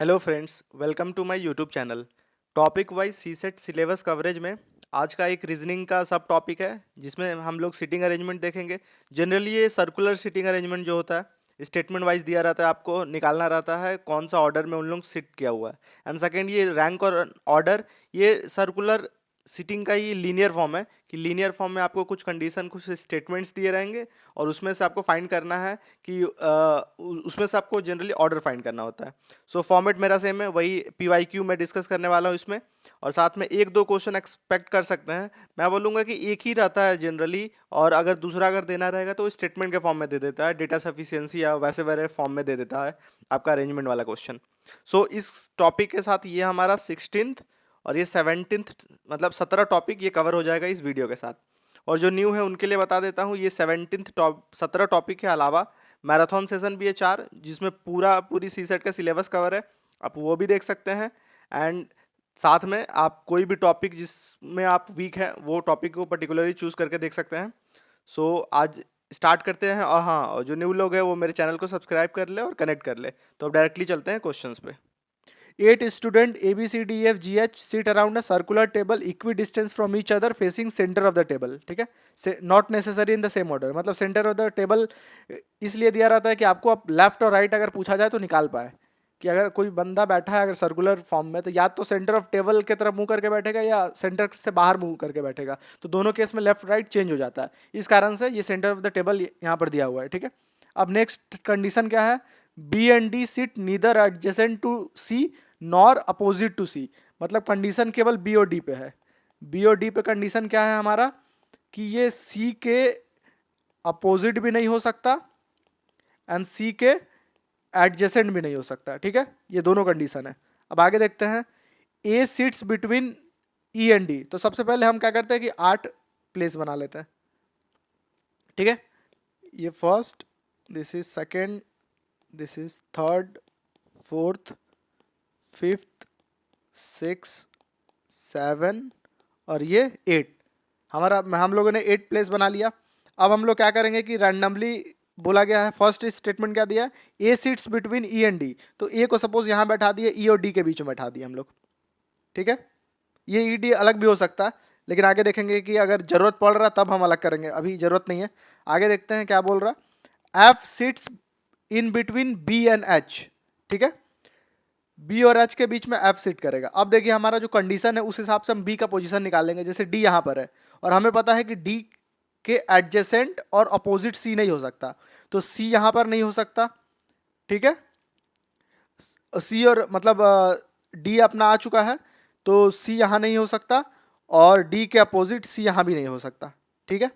Hello friends, welcome to my YouTube channel. Topic wise CSAT syllabus coverage में आज का एक रीजनिंग का सब टॉपिक है जिसमें हम लोग सीटिंग अरेंजमेंट देखेंगे। जनरली ये सर्कुलर सीटिंग अरेंजमेंट जो होता है स्टेटमेंट वाइज दिया रहता है, आपको निकालना रहता है कौन सा ऑर्डर में उन लोग सिट किया हुआ है। एंड सेकेंड, ये रैंक और ऑर्डर, ये सर्कुलर सीटिंग का ये लीनियर फॉर्म है कि लीनियर फॉर्म में आपको कुछ कंडीशन, कुछ स्टेटमेंट्स दिए रहेंगे और उसमें से आपको फाइंड करना है कि उसमें से आपको जनरली ऑर्डर फाइंड करना होता है। सो फॉर्मेट मेरा सेम है, वही PYQ में डिस्कस करने वाला हूँ इसमें। और साथ में एक दो क्वेश्चन एक्सपेक्ट कर सकते हैं। मैं बोलूँगा कि एक ही रहता है जनरली, और अगर दूसरा अगर देना रहेगा तो स्टेटमेंट के फॉर्म में दे देता है, डेटा सफिशिएंसी या वैसे वैसे फॉर्म में दे देता है आपका अरेंजमेंट वाला क्वेश्चन। सो इस टॉपिक के साथ ये हमारा 16th और ये 17th, मतलब 17 टॉपिक ये कवर हो जाएगा इस वीडियो के साथ। और जो न्यू है उनके लिए बता देता हूँ, ये 17 टॉपिक के अलावा मैराथन सेशन भी है 4, जिसमें पूरी सीसेट का सिलेबस कवर है, आप वो भी देख सकते हैं। एंड साथ में आप कोई भी टॉपिक जिसमें आप वीक हैं वो टॉपिक को पर्टिकुलरली चूज करके देख सकते हैं। सो आज स्टार्ट करते हैं। और हाँ, और जो न्यू लोग हैं वो मेरे चैनल को सब्सक्राइब कर ले और कनेक्ट कर ले। तो अब डायरेक्टली चलते हैं क्वेश्चंस पे। 8 student A B C D E F G H sit around a circular table equidistant from each other facing center of the table। ठीक है, not necessary in the same order, मतलब centre of the table इसलिए दिया रहता है कि आपको अब लेफ्ट और राइट अगर पूछा जाए तो निकाल पाए कि अगर कोई बंदा बैठा है अगर सर्कुलर फॉर्म में, तो या तो सेंटर ऑफ टेबल की तरफ मुंह करके बैठेगा या सेंटर से बाहर मुंह करके बैठेगा। तो दोनों केस में लेफ्ट राइट चेंज हो जाता है, इस कारण से ये सेंटर ऑफ द टेबल यहाँ पर दिया हुआ है। ठीक है, अब नेक्स्ट कंडीशन क्या है, B and D sit neither adjacent to C nor opposite to C. मतलब कंडीशन केवल बी और डी पे है। बी और डी पे कंडीशन क्या है हमारा कि ये सी के अपोजिट भी नहीं हो सकता एंड सी के एडजेसेंट भी नहीं हो सकता। ठीक है, ये दोनों कंडीशन है। अब आगे देखते हैं, A sits between E and D. तो सबसे पहले हम क्या करते हैं कि 8 प्लेस बना लेते हैं। ठीक है, ये first, this is second, this is third, fourth, fifth, 6, 7 और ये 8। हम लोगों ने 8 प्लेस बना लिया। अब हम लोग क्या करेंगे कि रैंडमली बोला गया है, फर्स्ट स्टेटमेंट क्या दिया है, A sits between E and D. तो ए को सपोज यहाँ बैठा दिए, ई और डी के बीच में बैठा दिए हम लोग। ठीक है, ये ई डी अलग भी हो सकता है, लेकिन आगे देखेंगे कि अगर जरूरत पड़ रहा तब हम अलग करेंगे, अभी जरूरत नहीं है। आगे देखते हैं क्या बोल रहा, F seats in between B and H. ठीक है, बी और एच के बीच में एफ सिट करेगा। अब देखिए हमारा जो कंडीशन है उस हिसाब से हम बी का पोजीशन निकालेंगे। जैसे डी यहाँ पर है और हमें पता है कि डी के एडजेसेंट और अपोजिट सी नहीं हो सकता, तो सी यहाँ पर नहीं हो सकता। ठीक है, सी और मतलब डी अपना आ चुका है, तो सी यहाँ नहीं हो सकता और डी के अपोजिट सी यहाँ भी नहीं हो सकता। ठीक है,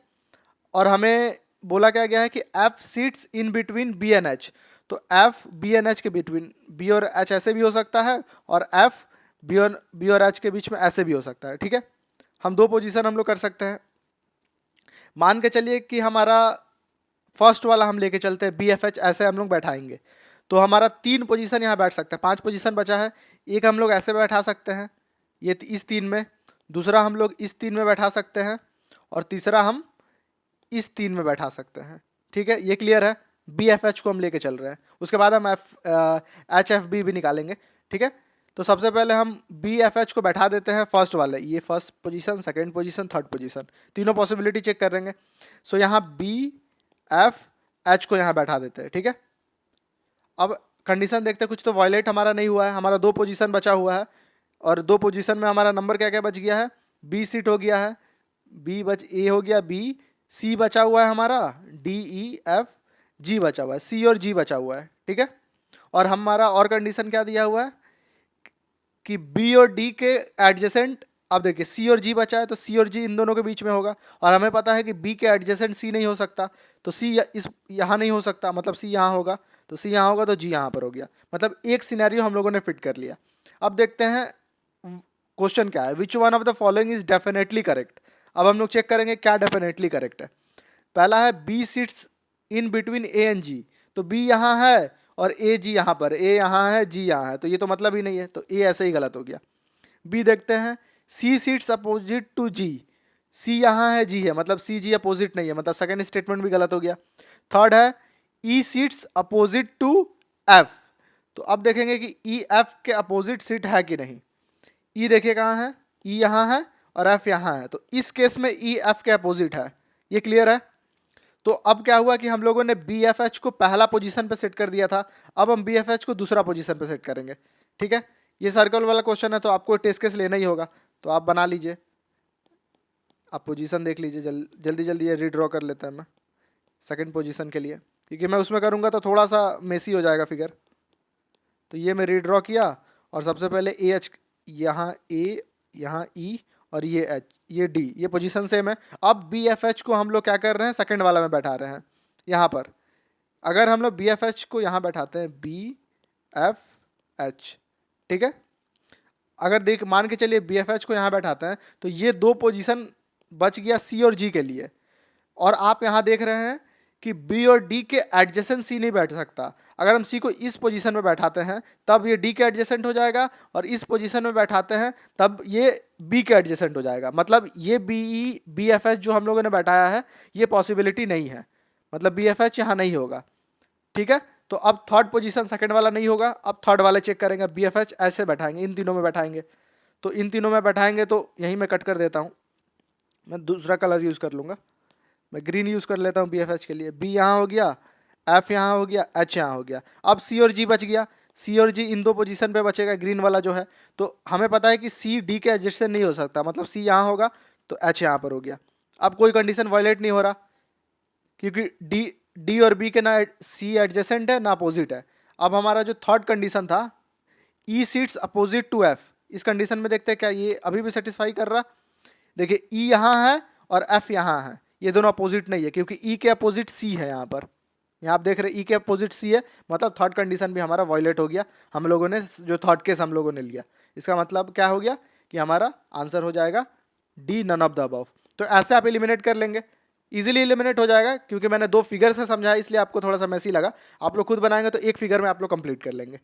और हमें बोला क्या गया है कि F seats in between B and H. तो एफ बी एंड एच के बिटवीन, बी और एच ऐसे भी हो सकता है और एफ बी और एच के बीच में ऐसे भी हो सकता है। ठीक है, हम दो पोजीशन हम लोग कर सकते हैं। मान के चलिए कि हमारा फर्स्ट वाला हम लेके चलते हैं, बी एफ एच ऐसे हम लोग बैठाएंगे, तो हमारा 3 पोजीशन यहाँ बैठ सकता है, 5 पोजीशन बचा है। एक हम लोग ऐसे बैठा सकते हैं, ये इस 3 में, दूसरा हम लोग इस 3 में बैठा सकते हैं और तीसरा हम इस 3 में बैठा सकते हैं। ठीक है, ये क्लियर है। बी एफ एच को हम लेके चल रहे हैं, उसके बाद हम एच एफ बी भी निकालेंगे। ठीक है, तो सबसे पहले हम बी एफ एच को बैठा देते हैं फर्स्ट वाले, ये first position, second position, third position, तीनों पॉसिबिलिटी चेक कर लेंगे। सो यहाँ बी एफ एच को यहाँ बैठा देते हैं। ठीक है, अब कंडीशन देखते हैं, कुछ तो वायलेट हमारा नहीं हुआ है, हमारा 2 पोजीशन बचा हुआ है और 2 पोजीशन में हमारा नंबर क्या क्या बच गया है, बी सीट हो गया है, ए हो गया, बी, सी बचा हुआ है हमारा, डी ई एफ जी बचा हुआ है, सी और जी बचा हुआ है। ठीक है, और हमारा और कंडीशन क्या दिया हुआ है कि बी और डी के एडजेसेंट, अब देखिए सी और जी बचा है तो सी और जी इन दोनों के बीच में होगा, और हमें पता है कि बी के एडजेसेंट सी नहीं हो सकता, तो सी इस यहाँ नहीं हो सकता, मतलब सी यहाँ होगा, तो सी यहाँ होगा तो जी यहाँ पर हो गया। मतलब एक सिनेरियो हम लोगों ने फिट कर लिया। अब देखते हैं क्वेश्चन क्या है, which one of the following is definitely correct. अब हम लोग चेक करेंगे क्या डेफिनेटली करेक्ट है। पहला है B sits in between A and G. तो बी यहाँ है और ए जी यहाँ पर, ए यहाँ है, जी यहाँ है, तो ये तो मतलब ही नहीं है, तो ए ऐसे ही गलत हो गया। बी देखते हैं, सी सीट्स अपोजिट टू जी। सी यहाँ है, जी है, मतलब सी जी अपोजिट नहीं है, मतलब सेकंड स्टेटमेंट भी गलत हो गया। थर्ड है ई सीट्स अपोजिट टू एफ। तो अब देखेंगे कि ई एफ के अपोजिट सीट है कि नहीं। ई देखिए कहाँ है, ई यहाँ है और एफ यहाँ है, तो इस केस में ई एफ के अपोजिट है। ये क्लियर है। तो अब क्या हुआ कि हम लोगों ने बी एफ एच को पहला पोजीशन पे सेट कर दिया था, अब हम बी एफ एच को दूसरा पोजीशन पे सेट करेंगे। ठीक है, ये सर्कल वाला क्वेश्चन है तो आपको टेस्ट केस लेना ही होगा, तो आप बना लीजिए, आप पोजीशन देख लीजिए। जल्दी जल्दी ये रीड्रॉ कर लेता है मैं सेकंड पोजीशन के लिए, क्योंकि मैं उसमें करूँगा तो थोड़ा सा मेसी हो जाएगा फिगर। तो ये मैं रीड्रॉ किया और सबसे पहले ए एच, यहाँ ए, यहाँ ई और ये एच, ये डी, ये पोजीशन सेम है। अब बी एफ एच को हम लोग क्या कर रहे हैं, सेकंड वाला में बैठा रहे हैं यहाँ पर। अगर हम लोग बी एफ एच को यहाँ बैठाते हैं, बी एफ एच, ठीक है, अगर देख मान के चलिए बी एफ एच को यहाँ बैठाते हैं तो ये दो पोजीशन बच गया सी और जी के लिए। और आप यहाँ देख रहे हैं कि बी और डी के एडजेसेंट सी नहीं बैठ सकता। अगर हम सी को इस पोजीशन में बैठाते हैं तब ये डी के एडजेसेंट हो जाएगा, और इस पोजीशन में बैठाते हैं तब ये बी के एडजेसेंट हो जाएगा। मतलब ये बी एफ एच जो हम लोगों ने बैठाया है ये पॉसिबिलिटी नहीं है, मतलब बी एफ एच यहाँ नहीं होगा। ठीक है, तो अब थर्ड पोजीशन सेकंड वाला नहीं होगा, अब थर्ड वाला चेक करेंगे। बी एफ एच ऐसे बैठाएंगे, इन तीनों में बैठाएंगे, तो इन तीनों में बैठाएंगे तो यहीं मैं कट कर देता हूँ, मैं दूसरा कलर यूज़ कर लूँगा, मैं ग्रीन यूज़ कर लेता हूँ बी एफ एच के लिए। बी यहाँ हो गया, एफ यहाँ हो गया, एच यहाँ हो गया। अब सी और जी बच गया, सी और जी इन दो पोजीशन पे बचेगा, ग्रीन वाला जो है। तो हमें पता है कि सी डी के एडजस्ट नहीं हो सकता, मतलब सी यहाँ होगा तो एच यहाँ पर हो गया। अब कोई कंडीशन वायलेट नहीं हो रहा, क्योंकि डी और बी के ना सी एडजेसेंट है ना अपोजिट है। अब हमारा जो थर्ड कंडीशन था, ई सीट्स अपोजिट टू एफ, इस कंडीशन में देखते हैं क्या ये अभी भी सेटिस्फाई कर रहा। देखिए ई यहाँ है और एफ यहाँ है, ये दोनों अपोजिट नहीं है, क्योंकि ई के अपोजिट सी है यहाँ पर। यहाँ आप देख रहे हैं ई के अपोजिट सी है, मतलब थर्ड कंडीशन भी हमारा वायलेट हो गया। हम लोगों ने जो थर्ड केस हम लोगों ने लिया, इसका मतलब क्या हो गया कि हमारा आंसर हो जाएगा D, none of the above. तो ऐसे आप एलिमिनेट कर लेंगे, इजीली एलिमिनेट हो जाएगा। क्योंकि मैंने दो फिगर से समझाया इसलिए आपको थोड़ा सा मैसी लगा, आप लोग खुद बनाएंगे तो एक फिगर में आप लोग कंप्लीट कर लेंगे।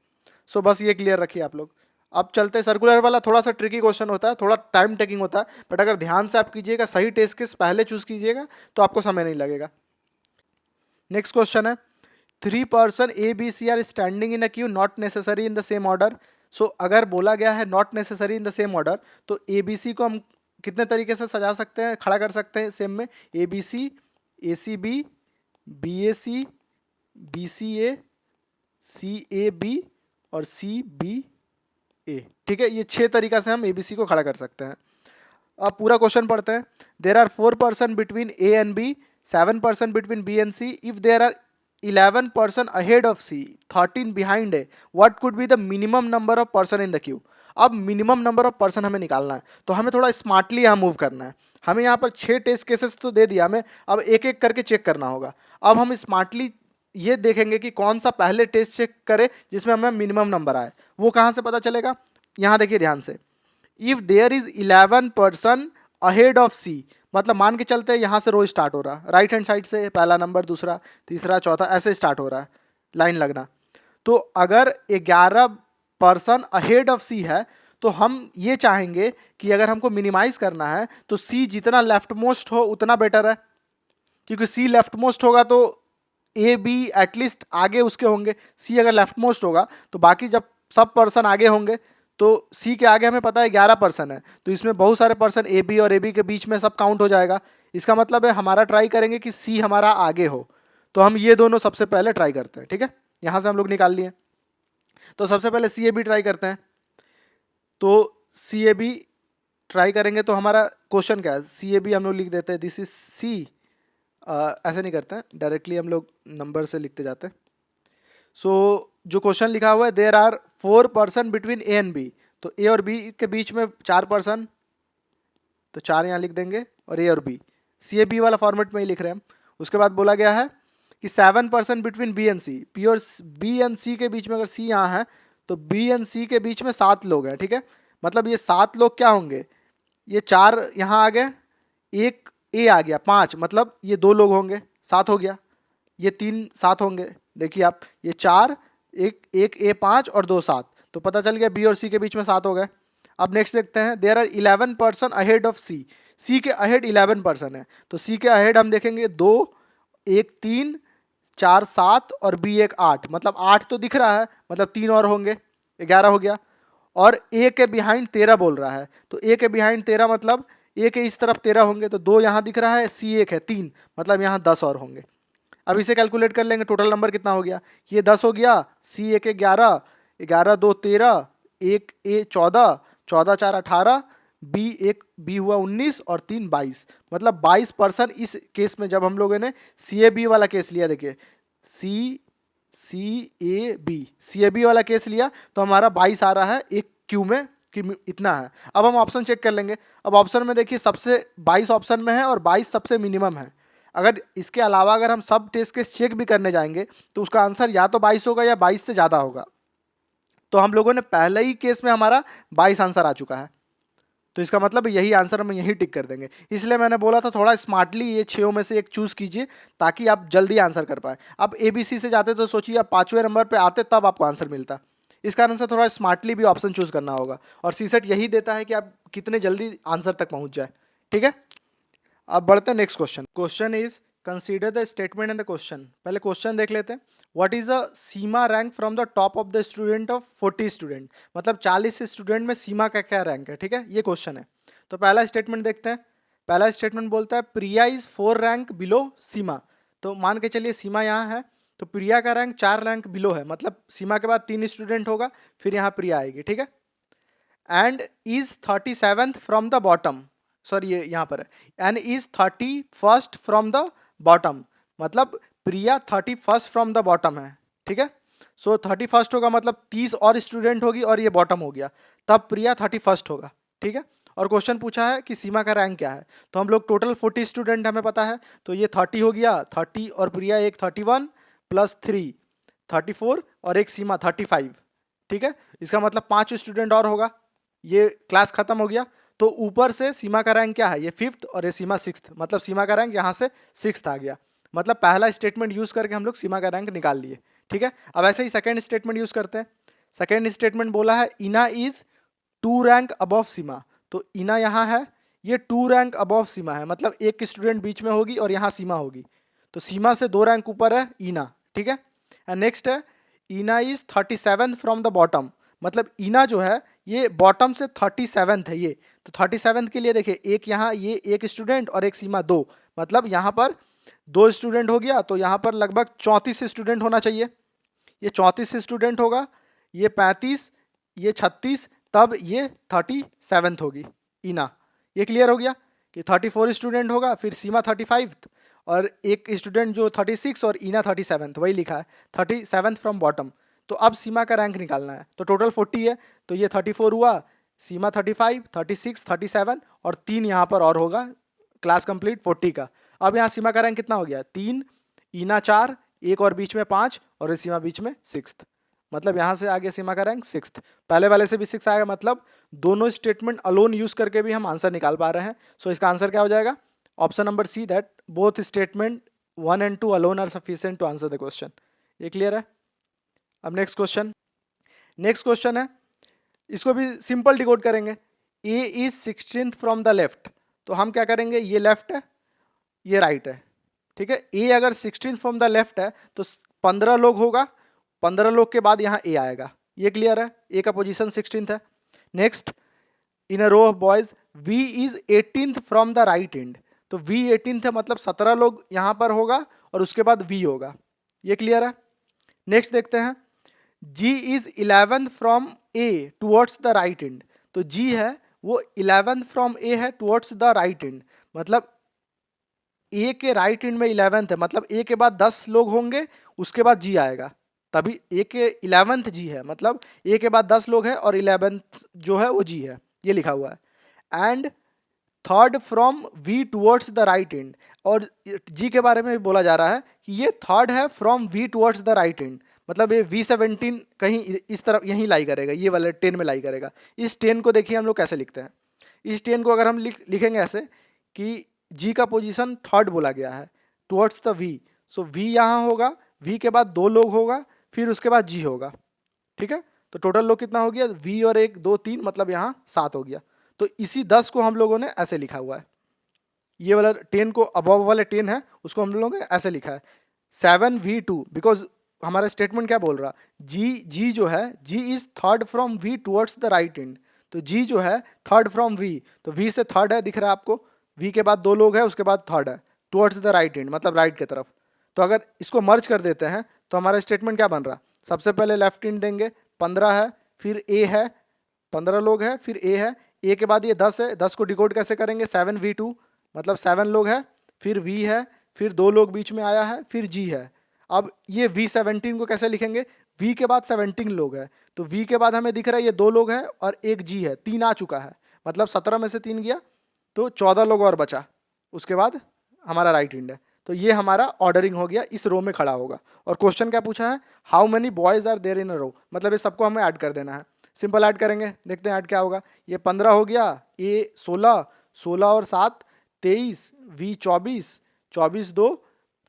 सो बस ये क्लियर रखिए आप लोग। अब चलते, सर्कुलर वाला थोड़ा सा ट्रिकी क्वेश्चन होता है, थोड़ा टाइम टेकिंग होता है, बट अगर ध्यान से आप कीजिएगा, सही टेस्ट केस पहले चूज कीजिएगा तो आपको समय नहीं लगेगा। नेक्स्ट क्वेश्चन है, 3 person A B C are standing in a queue not necessary in the same order. So अगर बोला गया है not necessary in the same order, तो ए बी सी को हम कितने तरीके से सजा सकते हैं, खड़ा कर सकते हैं सेम में। A B C, A C B, B A C, B C A B और सी बी ए। ठीक है, ये 6 तरीका से हम ए बी सी को खड़ा कर सकते हैं। अब पूरा क्वेश्चन पढ़ते हैं। There are 4 person between A and B, 7 person between B and C. If there are 11 person ahead of C, 13 behind A, what could be the minimum number of person in the queue. अब minimum number of person हमें निकालना है, तो हमें थोड़ा smartly यहाँ move करना है। हमें यहाँ पर 6 टेस्ट केसेस तो दे दिया, हमें अब एक एक करके चेक करना होगा। अब हम स्मार्टली ये देखेंगे कि कौन सा पहले टेस्ट चेक करे जिसमें हमें मिनिमम नंबर आए। वो कहाँ से पता चलेगा, यहाँ देखिए ध्यान से। If there is 11 person ahead of C, मतलब मान के चलते हैं यहाँ से रो स्टार्ट हो रहा, राइट हैंड साइड से पहला नंबर, दूसरा, तीसरा, चौथा, ऐसे स्टार्ट हो रहा है लाइन लगना। तो अगर 11 पर्सन अहेड ऑफ सी है तो हम ये चाहेंगे कि अगर हमको मिनिमाइज करना है तो सी जितना लेफ्ट मोस्ट हो उतना बेटर है, क्योंकि सी लेफ्ट मोस्ट होगा तो ए बी एटलीस्ट आगे उसके होंगे। सी अगर लेफ्ट मोस्ट होगा तो बाकी जब सब पर्सन आगे होंगे, तो सी के आगे हमें पता है 11 पर्सन है, तो इसमें बहुत सारे पर्सन ए बी और ए बी के बीच में सब काउंट हो जाएगा। इसका मतलब है हमारा ट्राई करेंगे कि सी हमारा आगे हो, तो हम ये दोनों सबसे पहले ट्राई करते हैं। ठीक है, यहाँ से हम लोग निकाल लिए, तो सबसे पहले सी ए बी ट्राई करते हैं। तो सी ए बी ट्राई करेंगे तो हमारा क्वेश्चन क्या है, सी ए बी हम लोग लिख देते हैं दिस इज सी। ऐसे नहीं करते हैं, डायरेक्टली हम लोग नंबर से लिखते जाते हैं। सो जो क्वेश्चन लिखा हुआ है, there are 4 person between A and B, तो ए और बी के बीच में 4 पर्सन, तो 4 यहाँ लिख देंगे, और ए और बी, सी ए बी वाला फॉर्मेट में ही लिख रहे हैं हम। उसके बाद बोला गया है कि 7 person between B and C, P और बी एंड सी के बीच में, अगर सी यहाँ है तो बी एंड सी के बीच में 7 लोग हैं। ठीक है, मतलब ये 7 लोग क्या होंगे, ये 4 यहाँ आ गए, एक ए आ गया, 5, मतलब ये 2 लोग होंगे, 7 हो गया। ये 3 7 होंगे, देखिए आप, ये 4, एक ए 5 और 2 7, तो पता चल गया बी और सी के बीच में 7 हो गए। अब नेक्स्ट देखते हैं, there are 11 person ahead of C, C के अहेड 11 पर्सन है, तो सी के अहेड हम देखेंगे 2, 1 3, 4 7 और बी एक 8, मतलब 8 तो दिख रहा है, मतलब 3 और होंगे, 11 हो गया। और ए के बिहाइंड 13 बोल रहा है, तो ए के बिहाइंड 13 मतलब ए के इस तरफ 13 होंगे, तो 2 यहाँ दिख रहा है, सी एक है 3, मतलब यहाँ 10 और होंगे। अब इसे कैलकुलेट कर लेंगे, टोटल नंबर कितना हो गया, ये 10 हो गया, सी एक 11, 11 2 13, एक ए 14, 14 4 18, बी हुआ 19 और 3 22, मतलब 22% इस केस में। जब हम लोगों ने सी ए बी वाला केस लिया, देखिए सी सी ए बी वाला केस लिया तो हमारा 22 आ रहा है एक क्यू में कि इतना है। अब हम ऑप्शन चेक कर लेंगे। अब ऑप्शन में देखिए सबसे 22 ऑप्शन में है और 22 सबसे मिनिमम है। अगर इसके अलावा अगर हम सब टेस्ट केस चेक भी करने जाएंगे तो उसका आंसर या तो 22 होगा या 22 से ज़्यादा होगा। तो हम लोगों ने पहले ही केस में हमारा 22 आंसर आ चुका है, तो इसका मतलब यही आंसर हम यही टिक कर देंगे। इसलिए मैंने बोला था थोड़ा स्मार्टली ये 6 में से एक चूज कीजिए ताकि आप जल्दी आंसर कर पाए। अब ए बी सी से जाते तो सोचिए आप 5वें नंबर पे आते तब आपको आंसर मिलता। इस कारण से थोड़ा स्मार्टली भी ऑप्शन चूज करना होगा, और सी सेट यही देता है कि आप कितने जल्दी आंसर तक पहुंच जाए। ठीक है, अब बढ़ते हैं next question. Question is consider the statement in the question. पहले क्वेश्चन देख लेते हैं। What is a Seema rank from the top of the student of 40 student, मतलब 40 स्टूडेंट में सीमा का क्या रैंक है। ठीक है, ये क्वेश्चन है। तो पहला स्टेटमेंट देखते हैं। पहला स्टेटमेंट बोलता है प्रिया इज 4 रैंक बिलो सीमा। तो मान के चलिए सीमा यहाँ है, तो प्रिया का रैंक 4 रैंक बिलो है, मतलब सीमा के बाद 3 स्टूडेंट होगा, फिर यहाँ प्रिया आएगी। ठीक है, and is 37th from the bottom, sorry ये यहाँ पर है, and is 31st from the bottom, मतलब प्रिया 31st फ्रॉम द बॉटम है। ठीक है, सो 31st होगा मतलब 30 और स्टूडेंट होगी और ये बॉटम हो गया, तब प्रिया 31st होगा। ठीक है, और क्वेश्चन पूछा है कि सीमा का रैंक क्या है, तो हम लोग टोटल 40 स्टूडेंट हमें पता है, तो ये 30 हो गया, 30 और प्रिया एक 31 प्लस 3 34 और एक सीमा 35। ठीक है, इसका मतलब 5 स्टूडेंट और होगा, ये क्लास खत्म हो गया। तो ऊपर से सीमा का रैंक क्या है, ये 5th और ये सीमा 6th, मतलब सीमा का रैंक यहाँ से 6th आ गया। मतलब पहला स्टेटमेंट यूज करके हम लोग सीमा का रैंक निकाल लिए। ठीक है, अब ऐसे ही सेकंड स्टेटमेंट यूज करते हैं। सेकंड स्टेटमेंट बोला है इना इज 2 रैंक अबव सीमा, तो इना यहाँ है, ये 2 रैंक अबव सीमा है, मतलब एक स्टूडेंट बीच में होगी और यहाँ सीमा होगी, तो सीमा से 2 रैंक ऊपर है इना। ठीक है, एंड नेक्स्ट है इना is 37th from the bottom, मतलब इना जो है ये बॉटम से 37th है ये, तो 37th के लिए देखिए एक यहाँ ये एक स्टूडेंट और एक सीमा 2, मतलब यहाँ पर 2 स्टूडेंट हो गया, तो यहाँ पर लगभग 34 स्टूडेंट होना चाहिए। ये 34 स्टूडेंट होगा, ये 35, ये 36, तब ये 37th होगी इना। ये क्लियर हो गया कि 34 स्टूडेंट होगा, फिर सीमा 35 और एक स्टूडेंट जो 36 और इना 37th, वही लिखा है 37th फ्रॉम बॉटम। तो अब सीमा का रैंक निकालना है, तो टोटल 40 है, तो ये 34 हुआ, सीमा 35, 36, 37 और 3 यहाँ पर और होगा, क्लास कंप्लीट 40 का। अब यहाँ सीमा का रैंक कितना हो गया, 3, इना 4, एक और बीच में 5 और सीमा बीच में 6th, मतलब यहाँ से आगे सीमा का रैंक 6th। पहले वाले से भी 6 आएगा, मतलब दोनों स्टेटमेंट अलोन यूज करके भी हम आंसर निकाल पा रहे हैं। सो इसका आंसर क्या हो जाएगा, option number C, that both statement 1 and 2 alone are sufficient to answer the question. ये क्लियर है। अब नेक्स्ट क्वेश्चन। नेक्स्ट क्वेश्चन है, इसको भी सिंपल डिकोड करेंगे। A is 16th from the left, तो हम क्या करेंगे, ये लेफ्ट है ये राइट है। ठीक है, ए अगर 16th फ्रॉम द लेफ्ट है तो 15 लोग होगा, 15 लोग के बाद यहाँ ए आएगा। ये क्लियर है, ए का पोजीशन 16th है। Next, in a row of boys V is 18th from the right end, तो वी 18th है, मतलब 17 लोग यहाँ पर होगा और उसके बाद वी होगा। ये क्लियर है। नेक्स्ट देखते हैं, G is 11th from A towards the right end, तो जी है वो 11th फ्रॉम ए है टुवर्ड्स द राइट एंड, मतलब ए के राइट एंड में 11th है, मतलब ए के बाद 10 लोग होंगे उसके बाद जी आएगा, तभी ए के 11th जी है, मतलब ए के बाद 10 लोग हैं और 11th जो है वो जी है, ये लिखा हुआ है। And third from V towards the right end, और जी के बारे में भी बोला जा रहा है कि ये थर्ड है from V towards the right end, मतलब ये V17 कहीं इस तरफ यहीं लाई करेगा, ये वाले 10 में लाई करेगा। इस 10 को देखिए हम लोग कैसे लिखते हैं, इस 10 को अगर हम लिखेंगे ऐसे कि जी का पोजीशन थर्ड बोला गया है towards the V, so V यहाँ होगा, वी के बाद 2 लोग होगा, फिर उसके बाद जी होगा। ठीक है, तो टोटल लोग कितना हो गया, वी और 1 2 3, मतलब यहाँ 7 हो गया। तो इसी 10 को हम लोगों ने ऐसे लिखा हुआ है, ये वाला 10 को अबव वाले 10 है उसको हम लोगों ने ऐसे लिखा है, 7v2, बिकॉज हमारा स्टेटमेंट क्या बोल रहा, जी जो है, G is third from V towards the right end, तो जी जो है थर्ड फ्रॉम वी, तो वी से थर्ड है, दिख रहा है आपको, वी के बाद दो लोग है, उसके बाद थर्ड है, टुवर्ड्स द राइट एंड मतलब राइट की तरफ। तो अगर इसको मर्ज कर देते हैं तो हमारा स्टेटमेंट क्या बन रहा, सबसे पहले लेफ्ट एंड देंगे, 15 है, फिर ए है, 15 लोग है, फिर ए है, ए के बाद ये 10 है, 10 को डिकोड कैसे करेंगे, 7v2 मतलब 7 लोग है, फिर वी है, फिर दो लोग बीच में आया है, फिर जी है। अब ये V17 को कैसे लिखेंगे, V के बाद 17 लोग है, तो V के बाद हमें दिख रहा है ये दो लोग है और एक जी है, 3 आ चुका है, मतलब 17 में से 3 गया तो 14 लोग और बचा, उसके बाद हमारा राइट हैंड है। तो ये हमारा ऑर्डरिंग हो गया, इस रो में खड़ा होगा। और क्वेश्चन क्या पूछा है, how many boys are there in a row, मतलब ये सबको हमें ऐड कर देना है। सिंपल ऐड करेंगे, देखते हैं ऐड क्या होगा। ये 15 हो गया, ए 16, 16 और 7 23, वी 24, 24 2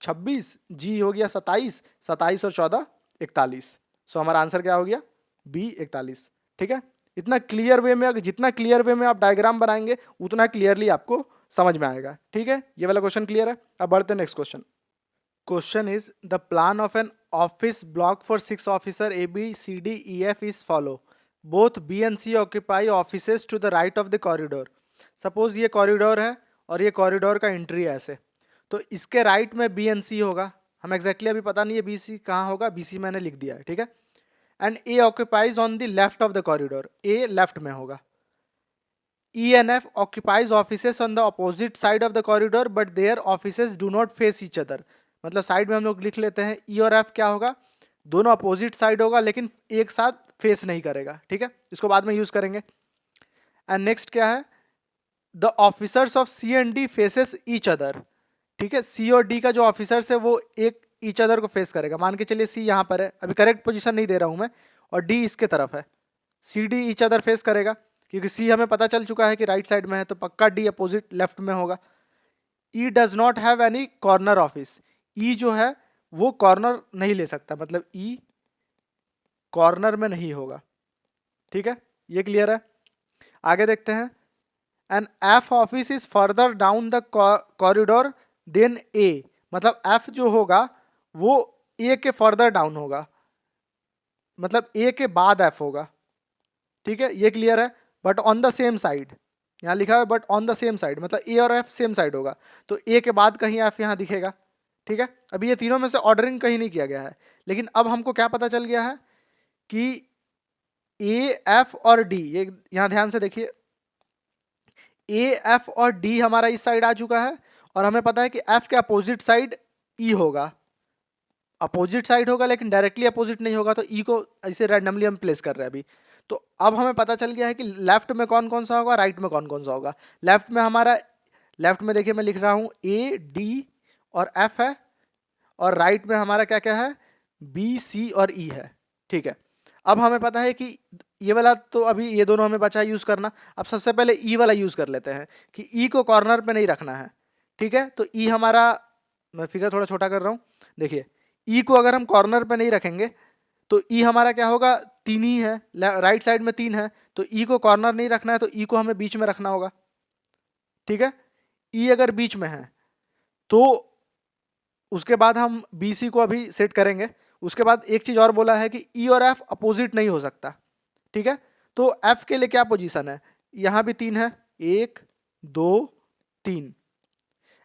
26, जी हो गया 27, 27 और 14 41। सो हमारा आंसर क्या हो गया, बी 41। ठीक है, इतना क्लियर वे में, जितना क्लियर वे में आप डायग्राम बनाएंगे उतना क्लियरली आपको समझ में आएगा। ठीक है, ये वाला क्वेश्चन क्लियर है। अब बढ़ते हैं next question. Question is the plan of an office block for 6 officer A B C D E F is follow, both B and C occupy offices to the right of the corridor. Suppose ये corridor है और ये corridor का entry है ऐसे, तो इसके right में बी एंड सी होगा, हम एग्जैक्टली अभी पता नहीं है बी सी कहाँ होगा, बी सी मैंने लिख दिया है। ठीक है, and A occupies on the left of the corridor, A left में होगा। E and F occupies offices on the opposite side of the corridor but their offices do not face each other। मतलब side में हम लोग लिख लेते हैं E और F क्या होगा, दोनों अपोजिट साइड होगा लेकिन एक साथ फेस नहीं करेगा। ठीक है, इसको बाद में यूज करेंगे। एंड नेक्स्ट क्या है, the officers of C and D faces each other. ठीक है, सी और डी का जो ऑफिसर्स है वो एक ईच अदर को फेस करेगा। मान के चलिए सी यहाँ पर है, अभी करेक्ट पोजीशन नहीं दे रहा हूं मैं, और डी इसके तरफ है, C D each other face करेगा, क्योंकि सी हमें पता चल चुका है कि राइट साइड में है, तो पक्का डी अपोजिट लेफ्ट में होगा। E does not have any corner office, E जो है वो कॉर्नर नहीं ले सकता, मतलब ई कॉर्नर में नहीं होगा। ठीक है, ये क्लियर है। आगे देखते हैं, an F office is further down the corridor than A, मतलब एफ जो होगा वो ए के फर्दर डाउन होगा, मतलब ए के बाद एफ होगा। ठीक है, ये क्लियर है। But on the same side, यहाँ लिखा है but on the same side, मतलब ए और एफ सेम साइड होगा, तो ए के बाद कहीं एफ यहाँ दिखेगा। ठीक है, अभी ये तीनों में से ऑर्डरिंग कहीं नहीं किया गया है, लेकिन अब हमको क्या पता चल गया है कि ए एफ और डी, ये यहाँ ध्यान से देखिए, ए एफ और डी हमारा इस साइड आ चुका है, और हमें पता है कि एफ के अपोजिट साइड ई होगा, अपोजिट साइड होगा लेकिन डायरेक्टली अपोजिट नहीं होगा, तो ई को ऐसे रैंडमली हम प्लेस कर रहे हैं अभी। तो अब हमें पता चल गया है कि लेफ्ट में कौन कौन सा होगा, राइट में कौन कौन सा होगा। लेफ्ट में हमारा, लेफ्ट में देखिए मैं लिख रहा हूं ए डी और एफ है, और राइट में हमारा क्या क्या है, बी सी और ई है। ठीक है, अब हमें पता है कि ये वाला तो अभी ये दोनों हमें बचा यूज करना। अब सबसे पहले ई वाला यूज कर लेते हैं कि ई को कॉर्नर पे नहीं रखना है। ठीक है, तो ई हमारा, मैं फिगर थोड़ा छोटा कर रहा हूं, देखिए ई को अगर हम कॉर्नर पे नहीं रखेंगे तो ई हमारा क्या होगा, 3 ही है, राइट साइड में 3 है, तो ई को कॉर्नर नहीं रखना है, तो ई को हमें बीच में रखना होगा। ठीक है, ई अगर बीच में है तो उसके बाद हम बी सी को अभी सेट करेंगे। उसके बाद एक चीज और बोला है कि ई और एफ अपोजिट नहीं हो सकता। ठीक है, तो एफ के लिए क्या पोजीशन है, यहां भी 3 है, 1 2 3।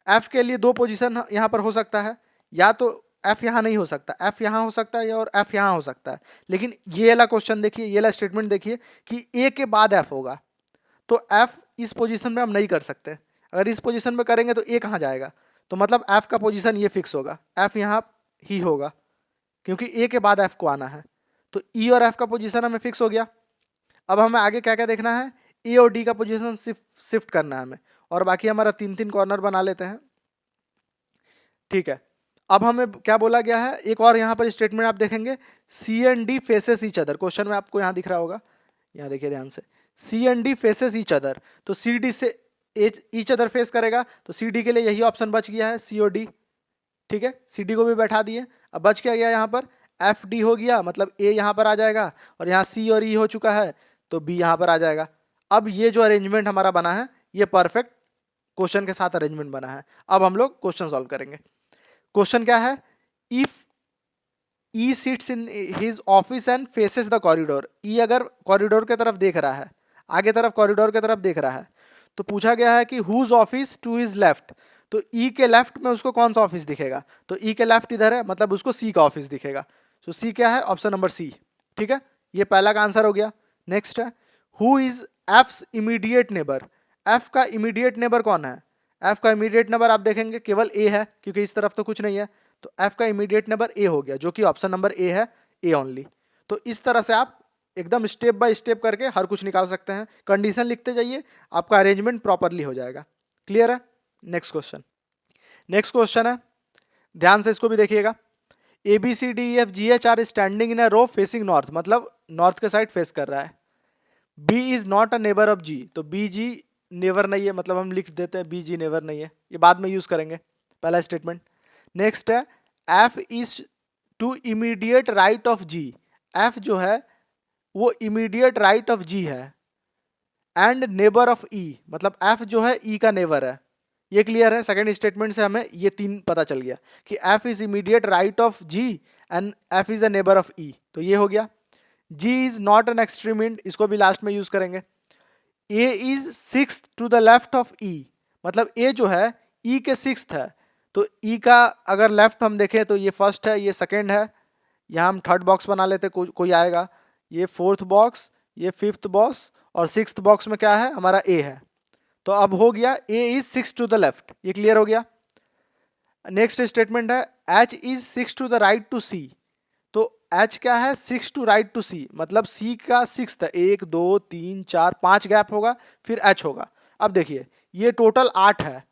एफ के लिए दो पोजीशन यहां पर हो सकता है, या तो एफ यहां नहीं हो सकता, एफ यहां हो सकता है, और एफ यहां हो सकता है। लेकिन ये वाला क्वेश्चन देखिए, ये वाला स्टेटमेंट देखिए कि ए के बाद एफ होगा, तो एफ इस पोजीशन में हम नहीं कर सकते। अगर इस पोजीशन में करेंगे तो ए कहां जाएगा, तो मतलब एफ का पोजीशन ये फिक्स होगा, एफ यहां ही होगा, क्योंकि ए के बाद एफ को आना है। तो ई और एफ का पोजीशन हमें फिक्स हो गया। अब हमें आगे क्या क्या देखना है, ए और डी का पोजीशन शिफ्ट करना है हमें, और बाकी हमारा 3 कॉर्नर बना लेते हैं। ठीक है, अब हमें क्या बोला गया है, एक और यहाँ पर स्टेटमेंट आप देखेंगे, C and D faces each other. Question में आपको यहाँ दिख रहा होगा, यहाँ देखिए ध्यान से, C and D faces each other, तो सी डी से ईच अदर फेस करेगा, तो सी डी के लिए यही ऑप्शन बच गया है, सी और डी। ठीक है, सी डी को भी बैठा दिए। अब बच क्या गया यहाँ पर, एफ डी हो गया, मतलब ए यहाँ पर आ जाएगा, और यहाँ सी और ई हो चुका है, तो बी यहाँ पर आ जाएगा। अब ये जो अरेंजमेंट हमारा बना है ये परफेक्ट क्वेश्चन के साथ अरेंजमेंट बना है। अब हम लोग क्वेश्चन सॉल्व करेंगे। क्वेश्चन क्या है, if E sits in his office and faces the corridor, E अगर कॉरिडोर की तरफ देख रहा है, आगे तरफ कॉरिडोर की तरफ देख रहा है, तो पूछा गया है कि whose office to his left, तो ई के लेफ्ट में उसको कौन सा ऑफिस दिखेगा, तो ई के लेफ्ट इधर है, मतलब उसको सी का ऑफिस दिखेगा। तो सी क्या है, ऑप्शन नंबर सी। ठीक है, ये पहला का आंसर हो गया। नेक्स्ट है, who is F's immediate neighbour, F का इमीडिएट नेबर कौन है, एफ का इमीडिएट नेबर आप देखेंगे केवल ए है, क्योंकि इस तरफ तो कुछ नहीं है, तो एफ का इमीडिएट नंबर ए हो गया, जो कि ऑप्शन नंबर ए है, ए ओनली। तो इस तरह से आप एकदम स्टेप बाय स्टेप करके हर कुछ निकाल सकते हैं, कंडीशन लिखते जाइए, आपका अरेंजमेंट प्रॉपरली हो जाएगा। क्लियर है। नेक्स्ट क्वेश्चन, नेक्स्ट क्वेश्चन है, ध्यान से इसको भी देखिएगा। A B C D E F G H are standing in a row facing north, मतलब नॉर्थ के साइड फेस कर रहा है। B is not a neighbour of G, तो बी जी नेवर नहीं है, मतलब हम लिख देते हैं बी जी नेवर नहीं है, ये बाद में यूज करेंगे, पहला स्टेटमेंट। नेक्स्ट है, F is to immediate right of G, F जो है वो इमीडिएट राइट ऑफ जी है, एंड नेबर ऑफ ई, मतलब एफ जो है ई का नेबर है। ये क्लियर है, सेकंड स्टेटमेंट से हमें ये तीन पता चल गया कि F is immediate right of G and F is a neighbour of E, तो ये हो गया। G is not an extreme end, इसको भी लास्ट में यूज करेंगे। A is sixth to the left of E, मतलब ए जो है ई के सिक्स्थ है, तो ई का अगर लेफ्ट हम देखें तो ये फर्स्ट है, ये सेकेंड है, यहाँ हम थर्ड बॉक्स बना लेते, कोई आएगा, ये फोर्थ बॉक्स, ये फिफ्थ बॉक्स, और सिक्स्थ बॉक्स में क्या है हमारा ए है। तो अब हो गया A is six to the left, ये क्लियर हो गया। नेक्स्ट स्टेटमेंट है, H is six to the right to C, तो एच क्या है, six to right to C, मतलब सी का सिक्स है, एक दो तीन चार पांच गैप होगा, फिर एच होगा। अब देखिए ये टोटल 8 है,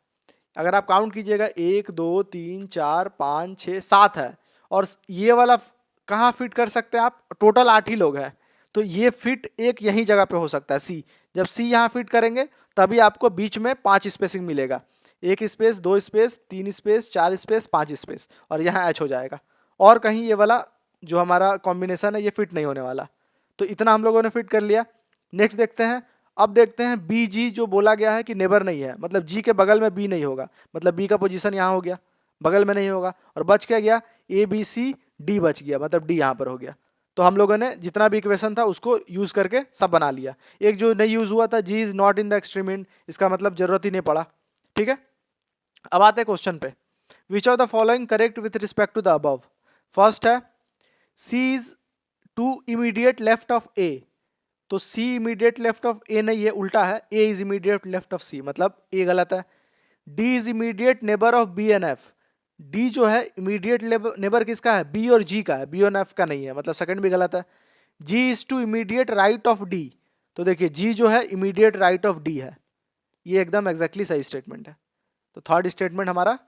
अगर आप काउंट कीजिएगा 1 2 3 4 5 6 7 है, और ये वाला कहाँ फिट कर सकते हैं आप, टोटल 8 ही लोग हैं, तो ये फिट एक यही जगह पे हो सकता है सी, जब सी यहाँ फिट करेंगे तभी आपको बीच में 5 स्पेसिंग मिलेगा, एक स्पेस, दो स्पेस, तीन स्पेस, चार स्पेस, 5 स्पेस, और यहाँ एच हो जाएगा, और कहीं ये वाला जो हमारा कॉम्बिनेशन है ये फिट नहीं होने वाला। तो इतना हम लोगों ने फिट कर लिया। नेक्स्ट देखते हैं, अब देखते हैं बी जी जो बोला गया है कि नेबर नहीं है, मतलब जी के बगल में बी नहीं होगा, मतलब बी का पोजीशन यहाँ हो गया, बगल में नहीं होगा, और बच क्या गया, ए बी सी डी बच गया, मतलब डी यहाँ पर हो गया। तो हम लोगों ने जितना भी इक्वेशन था उसको यूज करके सब बना लिया। एक जो नहीं यूज हुआ था, G is not in the extreme end, इसका मतलब जरूरत ही नहीं पड़ा। ठीक है, अब आते हैं क्वेश्चन पे। Which of the following correct with respect to the above. First है, C is to immediate left of A, तो C immediate left of A नहीं है, उल्टा है, A is immediate left of C, मतलब A गलत है। D is immediate neighbour of B and F, D जो है इमीडिएट नेबर किसका है, B और G का है, B और F का नहीं है, मतलब सेकंड भी गलत है। G is to immediate right of D, तो देखिए G जो है इमीडिएट राइट ऑफ D है, ये एकदम एग्जैक्टली सही स्टेटमेंट है। तो थर्ड स्टेटमेंट हमारा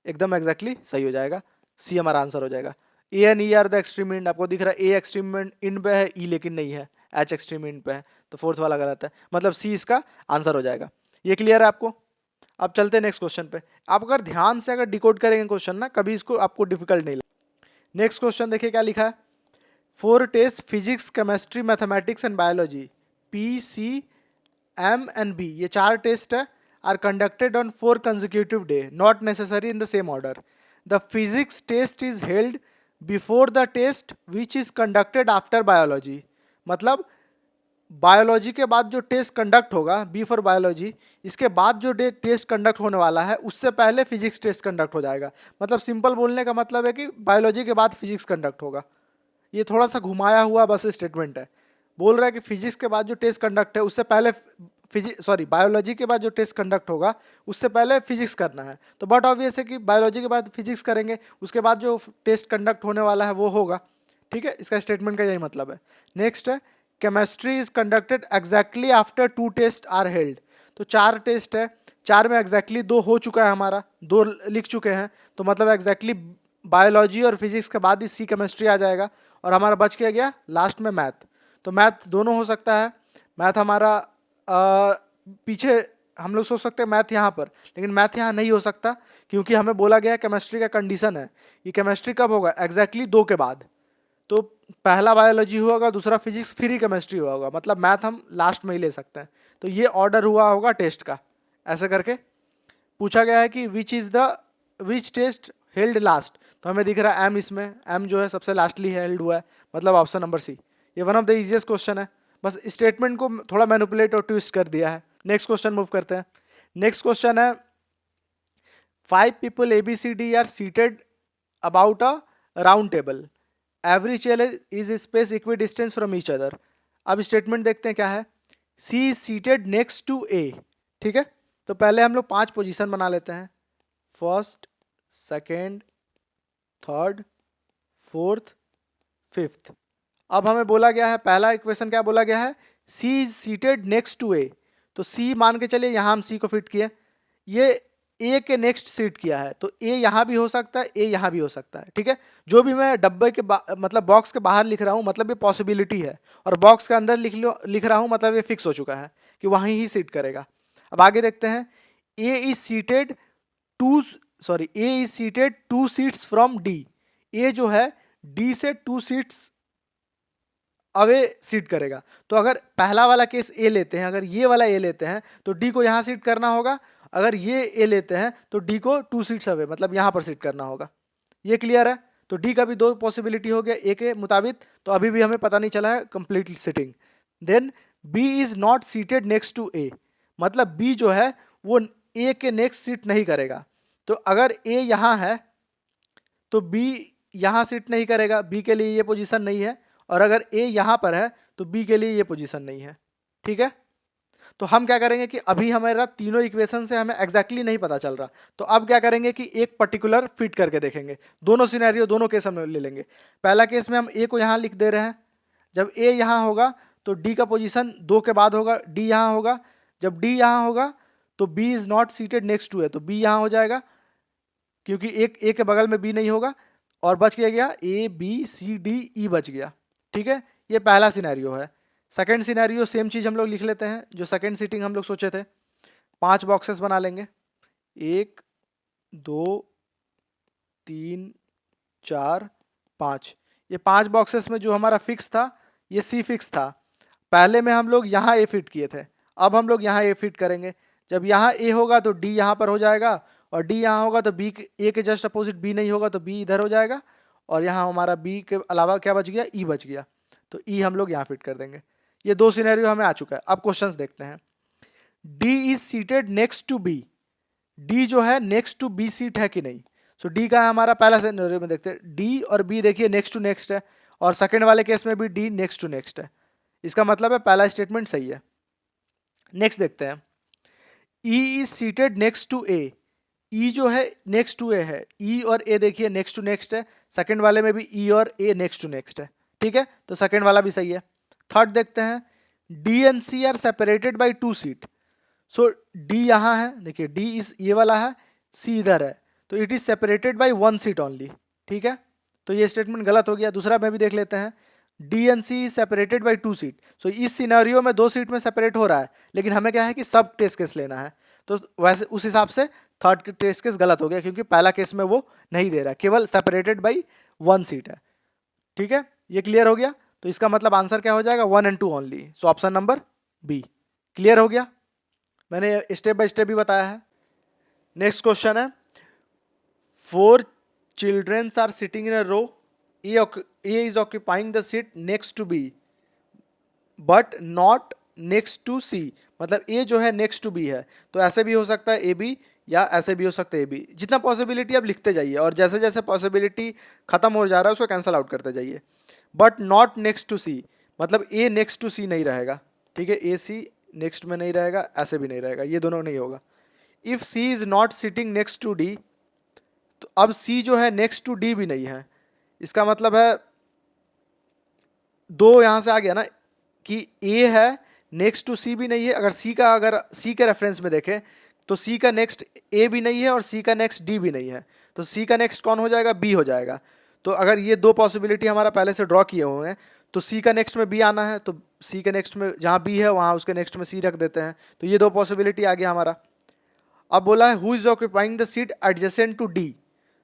एकदम एग्जैक्टली सही हो जाएगा, C हमारा आंसर हो जाएगा। A and E are the extreme end, आपको दिख रहा है ए एक्सट्रीम इंड पे है, ई लेकिन नहीं है, एच एक्सट्रीम इंड पे है, तो फोर्थ वाला गलत है, मतलब सी इसका आंसर हो जाएगा। ये क्लियर है आपको। अब चलते हैं नेक्स्ट क्वेश्चन पे। आप अगर ध्यान से अगर डिकोड करेंगे क्वेश्चन ना, कभी इसको आपको डिफिकल्ट नहीं लगेगा। नेक्स्ट क्वेश्चन देखिए क्या लिखा है, 4 test physics chemistry mathematics and biology P C M and B, ये 4 टेस्ट है, are conducted on 4 consecutive day, not necessary in the same order. The physics test is held before the test which is conducted after biology, मतलब biology के बाद जो test conduct होगा, B for biology, इसके बाद जो test conduct होने वाला है उससे पहले फिजिक्स टेस्ट कंडक्ट हो जाएगा। मतलब सिंपल बोलने का मतलब है कि बायोलॉजी के बाद फिजिक्स कंडक्ट होगा। ये थोड़ा सा घुमाया हुआ बस स्टेटमेंट है, बोल रहा है कि फिजिक्स के बाद जो टेस्ट कंडक्ट है उससे पहले बायोलॉजी के बाद जो टेस्ट कंडक्ट होगा उससे पहले फिजिक्स करना है, तो बट ऑब्वियस है कि बायोलॉजी के बाद फिजिक्स करेंगे, उसके बाद जो टेस्ट कंडक्ट होने वाला है वो होगा। ठीक है, इसका स्टेटमेंट का यही मतलब है। नेक्स्ट है, chemistry is conducted exactly after 2 test are held, तो 4 टेस्ट है, 4 में एग्जैक्टली 2 हो चुका है हमारा, 2 लिख चुके हैं, तो मतलब एग्जैक्टली बायोलॉजी और फिजिक्स के बाद ही सी केमिस्ट्री आ जाएगा, और हमारा बच के गया लास्ट में मैथ। तो मैथ दोनों हो सकता है, मैथ हमारा पीछे हम लोग सोच सकते हैं मैथ यहाँ पर, लेकिन मैथ यहाँ नहीं हो सकता, क्योंकि हमें बोला गया है केमिस्ट्री का कंडीशन है, ये केमिस्ट्री कब होगा, एग्जैक्टली 2 के बाद, तो पहला बायोलॉजी हुआ होगा, दूसरा फिजिक्स, फिर ही केमिस्ट्री हुआ होगा, मतलब मैथ हम लास्ट में ही ले सकते हैं। तो ये ऑर्डर हुआ होगा टेस्ट का, ऐसे करके पूछा गया है कि विच टेस्ट हेल्ड लास्ट, तो हमें दिख रहा है एम, इसमें एम जो है सबसे लास्टली हेल्ड हुआ है, मतलब ऑप्शन नंबर सी। ये one of the easiest question है, बस स्टेटमेंट को थोड़ा मैनिपुलेट और ट्विस्ट कर दिया है। नेक्स्ट क्वेश्चन मूव करते हैं। नेक्स्ट क्वेश्चन है 5 people ABCD are seated about a round table. Every chair is spaced equidistant from each other. अब स्टेटमेंट देखते हैं क्या है। C is seated next to A, ठीक है। तो पहले हम लोग 5 पोजीशन बना लेते हैं, first, second, third, fourth, fifth. अब हमें बोला गया है, पहला इक्वेशन क्या बोला गया है, C is seated next to A, तो C मान के चलिए यहाँ हम C को फिट किए, ये ए के नेक्स्ट सीट किया है, तो ए यहाँ भी हो सकता है, ए यहाँ भी हो सकता है, ठीक है। जो भी मैं डब्बे के मतलब बॉक्स के बाहर लिख रहा हूँ, मतलब ये पॉसिबिलिटी है, और बॉक्स के अंदर लिख रहा हूँ, मतलब ये फिक्स हो चुका है कि वहीं ही सीट करेगा। अब आगे देखते हैं, A is seated two seats from D. A जो है डी से 2 सीट्स अवे सीट करेगा। तो अगर पहला वाला केस ए लेते हैं, अगर ये वाला ए लेते हैं तो डी को यहाँ सीट करना होगा, अगर ये ए लेते हैं तो डी को 2 सीट्स अवे मतलब यहाँ पर सीट करना होगा। ये क्लियर है। तो डी का भी 2 पॉसिबिलिटी हो गया ए के मुताबिक, तो अभी भी हमें पता नहीं चला है complete seating. Then B is not seated next to A, मतलब बी जो है वो ए के नेक्स्ट सीट नहीं करेगा। तो अगर ए यहाँ है तो बी यहाँ सीट नहीं करेगा, बी के लिए ये पोजीशन नहीं है, और अगर ए यहाँ पर है तो बी के लिए ये पोजीशन नहीं है, ठीक है। तो हम क्या करेंगे कि अभी हमारा तीनों इक्वेशन से हमें एग्जैक्टली नहीं पता चल रहा, तो अब क्या करेंगे कि एक पर्टिकुलर फिट करके देखेंगे। दोनों सिनेरियो, दोनों केस हम ले लेंगे। पहला केस में हम ए को यहाँ लिख दे रहे हैं, जब ए यहाँ होगा तो डी का पोजीशन 2 के बाद होगा, डी यहाँ होगा। जब डी यहाँ होगा तो B is not seated next to है, तो बी यहाँ हो जाएगा, क्योंकि एक ए के बगल में बी नहीं होगा, और बच गया ए बी सी डी ई बच गया, ठीक है। ये पहला सिनेरियो है। सेकंड सिनेरियो सेम चीज़ हम लोग लिख लेते हैं, जो सेकंड सीटिंग हम लोग सोचे थे। 5 बॉक्सेस बना लेंगे, 1 2 3 4 5। ये 5 बॉक्सेस में जो हमारा फिक्स था ये सी फिक्स था। पहले में हम लोग यहाँ ए फिट किए थे, अब हम लोग यहाँ ए फिट करेंगे। जब यहाँ ए होगा तो डी यहाँ पर हो जाएगा, और डी यहाँ होगा तो बी, ए के जस्ट अपोजिट बी नहीं होगा तो बी इधर हो जाएगा, और यहाँ हमारा बी के अलावा क्या बच गया, ई बच गया, तो ई हम लोग यहाँ फिट कर देंगे। ये 2 सिनेरियो हमें आ चुका है। अब क्वेश्चंस देखते हैं। D is seated next to B, D जो है नेक्स्ट टू बी सीट है कि नहीं। सो डी का है हमारा, पहला सिनेरियो में देखते हैं, डी और बी देखिए नेक्स्ट टू नेक्स्ट है, और सेकंड वाले केस में भी डी नेक्स्ट टू नेक्स्ट है। इसका मतलब है पहला स्टेटमेंट सही है। नेक्स्ट देखते हैं, E is seated next to A. E जो है नेक्स्ट टू ए है, ई और ए देखिए नेक्स्ट टू नेक्स्ट है, सेकंड वाले में भी ई और ए नेक्स्ट टू नेक्स्ट है, ठीक है। तो सेकंड वाला भी सही है। थर्ड देखते हैं, D and C are separated by 2 seat. So D यहाँ है, देखिए डी इस ये वाला है, सी इधर है, तो it is separated by 1 seat only, ठीक है। तो ये स्टेटमेंट गलत हो गया। दूसरा में भी देख लेते हैं, D and C is separated by 2 seat. So इस सिनेरियो में 2 सीट में सेपरेट हो रहा है, लेकिन हमें क्या है कि सब टेस्ट केस लेना है, तो वैसे उस हिसाब से थर्ड टेस्ट केस गलत हो गया, क्योंकि पहला केस में वो नहीं दे रहा, केवल सेपरेटेड बाई 1 सीट है, ठीक है। ये क्लियर हो गया। तो इसका मतलब आंसर क्या हो जाएगा, 1 and 2 only. So option number B clear हो गया। मैंने स्टेप बाय स्टेप भी बताया है। नेक्स्ट क्वेश्चन है, 4 childrens are sitting in a row, A is occupying the seat next to B but not next to C. मतलब A जो है नेक्स्ट टू बी है, तो ऐसे भी हो सकता है ए बी, या ऐसे भी हो सकता है ए बी। जितना पॉसिबिलिटी आप लिखते जाइए, और जैसे जैसे पॉसिबिलिटी खत्म हो जा रहा है उसको कैंसिल आउट करते जाइए। But not next to C, मतलब ए नेक्स्ट टू सी नहीं रहेगा, ठीक है। ए सी नेक्स्ट में नहीं रहेगा, ऐसे भी नहीं रहेगा, ये दोनों नहीं होगा। If C is not sitting next to D, तो अब सी जो है नेक्स्ट टू डी भी नहीं है, इसका मतलब है 2 यहाँ से आ गया ना, कि ए है नेक्स्ट टू सी भी नहीं है। अगर सी के रेफरेंस में देखें तो सी का नेक्स्ट ए भी नहीं है और सी का नेक्स्ट डी भी नहीं है, तो सी का नेक्स्ट कौन हो जाएगा, बी हो जाएगा। तो अगर ये 2 पॉसिबिलिटी हमारा पहले से ड्रॉ किए हुए हैं, तो सी का नेक्स्ट में बी आना है, तो सी के नेक्स्ट में जहाँ बी है वहाँ उसके नेक्स्ट में सी रख देते हैं, तो ये 2 पॉसिबिलिटी आ गया हमारा। अब बोला है who is occupying the seat adjacent to D,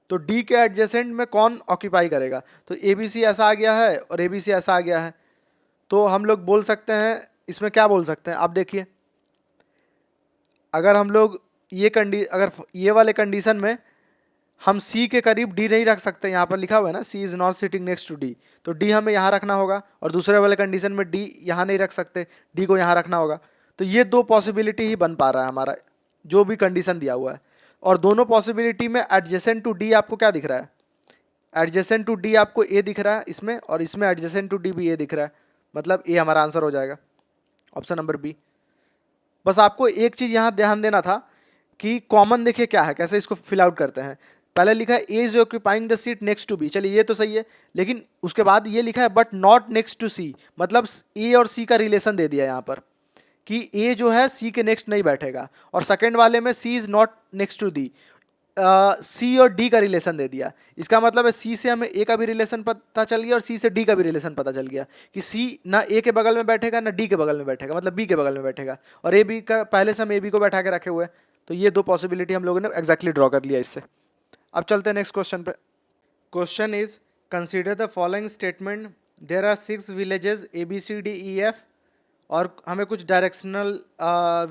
तो डी के एडजेसेंट में कौन ऑक्यूपाई करेगा, तो ए बी सी ऐसा आ गया है और ए बी सी ऐसा आ गया है। तो हम लोग बोल सकते हैं, इसमें क्या बोल सकते हैं, आप देखिए, अगर हम लोग अगर ये वाले कंडीशन में हम सी के करीब डी नहीं रख सकते, यहाँ पर लिखा हुआ है ना C is not sitting next to D, तो डी हमें यहाँ रखना होगा, और दूसरे वाले कंडीशन में डी यहाँ नहीं रख सकते, डी को यहाँ रखना होगा। तो ये दो पॉसिबिलिटी ही बन पा रहा है हमारा, जो भी कंडीशन दिया हुआ है। और दोनों पॉसिबिलिटी में एडजेसेंट टू डी आपको क्या दिख रहा है, एडजेसेंट टू डी आपको ए दिख रहा है इसमें, और इसमें एडजेसेंट टू डी भी ए दिख रहा है, मतलब ए हमारा आंसर हो जाएगा, ऑप्शन नंबर बी। बस आपको एक चीज यहाँ ध्यान देना था कि कॉमन देखिए क्या है, कैसे इसको फिल आउट करते हैं। पहले लिखा है A is occupying the seat next to B, चलिए ये तो सही है, लेकिन उसके बाद ये लिखा है but not next to C, मतलब ए और सी का रिलेशन दे दिया यहाँ पर कि ए जो है सी के नेक्स्ट नहीं बैठेगा, और सेकंड वाले में C is not next to D, C और डी का रिलेशन दे दिया। इसका मतलब है सी से हमें ए का भी रिलेशन पता चल गया और सी से डी का भी रिलेशन पता चल गया कि सी ना ए के बगल में बैठेगा ना डी के बगल में बैठेगा, मतलब बी के बगल में बैठेगा, और ए बी का पहले से हम ए बी को बैठा के रखे हुए हैं। तो ये दो पॉसिबिलिटी हम लोगों ने एग्जैक्टली ड्रॉ कर लिया इससे। अब चलते हैं नेक्स्ट क्वेश्चन पे। Question is consider the following statement, there are 6 villages A B C D E F, और हमें कुछ डायरेक्शनल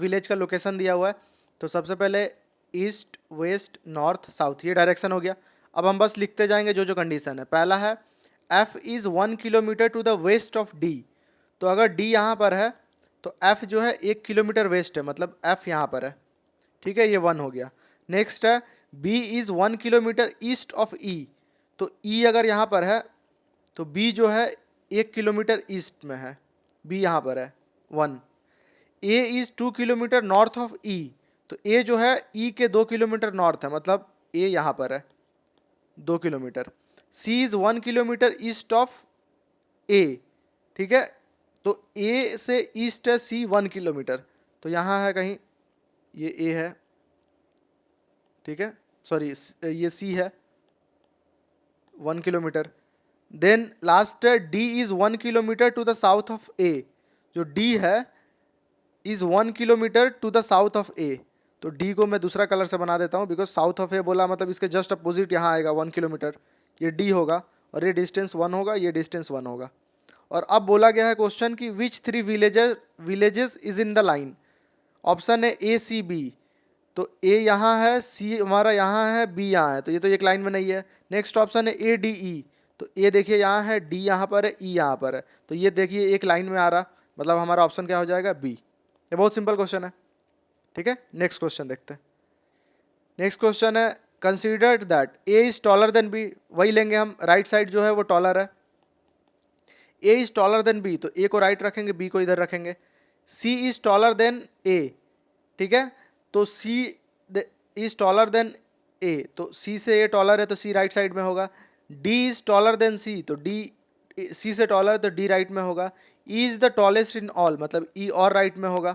विलेज का लोकेशन दिया हुआ है। तो सबसे पहले ईस्ट वेस्ट नॉर्थ साउथ, ये डायरेक्शन हो गया। अब हम बस लिखते जाएंगे जो जो कंडीशन है। पहला है F is 1 kilometre to the west of D, तो अगर डी यहाँ पर है तो एफ जो है 1 किलोमीटर वेस्ट है, मतलब एफ यहाँ पर है, ठीक है, ये 1 हो गया। नेक्स्ट है B is 1 kilometre east of E, तो ई अगर यहाँ पर है तो बी जो है 1 किलोमीटर ईस्ट में है, बी यहाँ पर है 1। A is 2 kilometre north of E, तो ए जो है ई के 2 किलोमीटर नॉर्थ है, मतलब ए यहाँ पर है 2 kilometre. C is 1 kilometre east of A, ठीक है, तो ए से ईस्ट है सी 1 किलोमीटर, तो यहाँ है कहीं, ये ए है, ठीक है, सॉरी ये सी है 1 किलोमीटर। देन लास्ट है D is 1 kilometre to the south of A, जो डी है is 1 kilometre to the south of A, तो डी को मैं दूसरा कलर से बना देता हूँ, बिकॉज साउथ ऑफ ए बोला मतलब इसके जस्ट अपोजिट यहाँ आएगा 1 किलोमीटर, ये डी होगा, और ये डिस्टेंस 1 होगा, ये डिस्टेंस 1 होगा। और अब बोला गया है क्वेश्चन की विच 3 villages is in the line, option है ए सी बी, तो ए यहाँ है, सी हमारा यहाँ है, बी यहाँ है, तो ये तो एक लाइन में नहीं है। नेक्स्ट ऑप्शन है ए डी ई, तो ए देखिए यहाँ है, डी यहाँ पर है, ई यहाँ पर है, तो ये देखिए एक लाइन में आ रहा, मतलब हमारा ऑप्शन क्या हो जाएगा, बी। ये बहुत सिंपल क्वेश्चन है, ठीक है। नेक्स्ट क्वेश्चन देखते हैं। नेक्स्ट क्वेश्चन है consider that A is taller than B, वही लेंगे हम, राइट साइड जो है वो टॉलर है, A is taller than B, तो ए को राइट रखेंगे, बी को इधर रखेंगे। सी इज टॉलर देन ए, ठीक है, तो सी इज टॉलर देन ए, तो सी से ए टॉलर है तो सी राइट साइड में होगा। डी इज टॉलर देन सी, तो डी सी से टॉलर है तो डी राइट में होगा। E is the tallest in all, मतलब ई और राइट में होगा।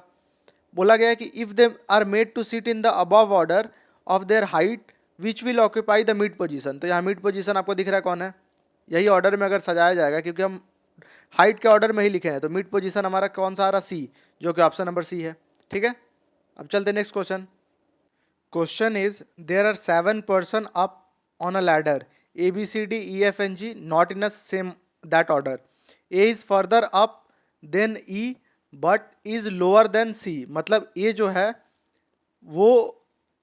बोला गया है कि if they are made to sit in the above order of their height which will occupy the mid position, तो यहाँ मिड पोजीशन आपको दिख रहा है कौन है, यही ऑर्डर में अगर सजाया जाएगा, क्योंकि हम हाइट के ऑर्डर में ही लिखे हैं, तो मिड पोजीशन हमारा कौन सा आ रहा, सी, जो कि ऑप्शन नंबर सी है, ठीक है। अब चलते next question. Question is there are 7 person up on a ladder A B C D E F and G not in a same that order, A is further up than E but is lower than C, मतलब A जो है वो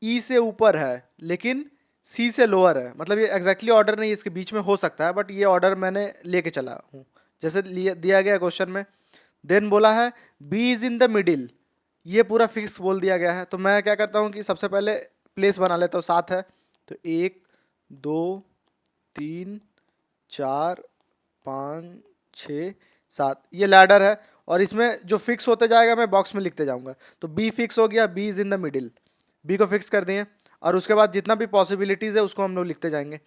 ई से ऊपर है लेकिन सी से lower है, मतलब ये एग्जैक्टली ऑर्डर नहीं, इसके बीच में हो सकता है, बट ये ऑर्डर मैंने लेके चला हूँ जैसे दिया गया क्वेश्चन में। देन बोला है B is in the middle, ये पूरा फिक्स बोल दिया गया है, तो मैं क्या करता हूँ कि सबसे पहले प्लेस बना लेता हूँ, 7 है, तो 1 2 3 4 5 6 7, ये लैडर है, और इसमें जो फिक्स होते जाएगा मैं बॉक्स में लिखते जाऊंगा। तो बी फिक्स हो गया, B is in the middle, B को फिक्स कर दिए, और उसके बाद जितना भी पॉसिबिलिटीज है उसको हम लोग लिखते जाएंगे।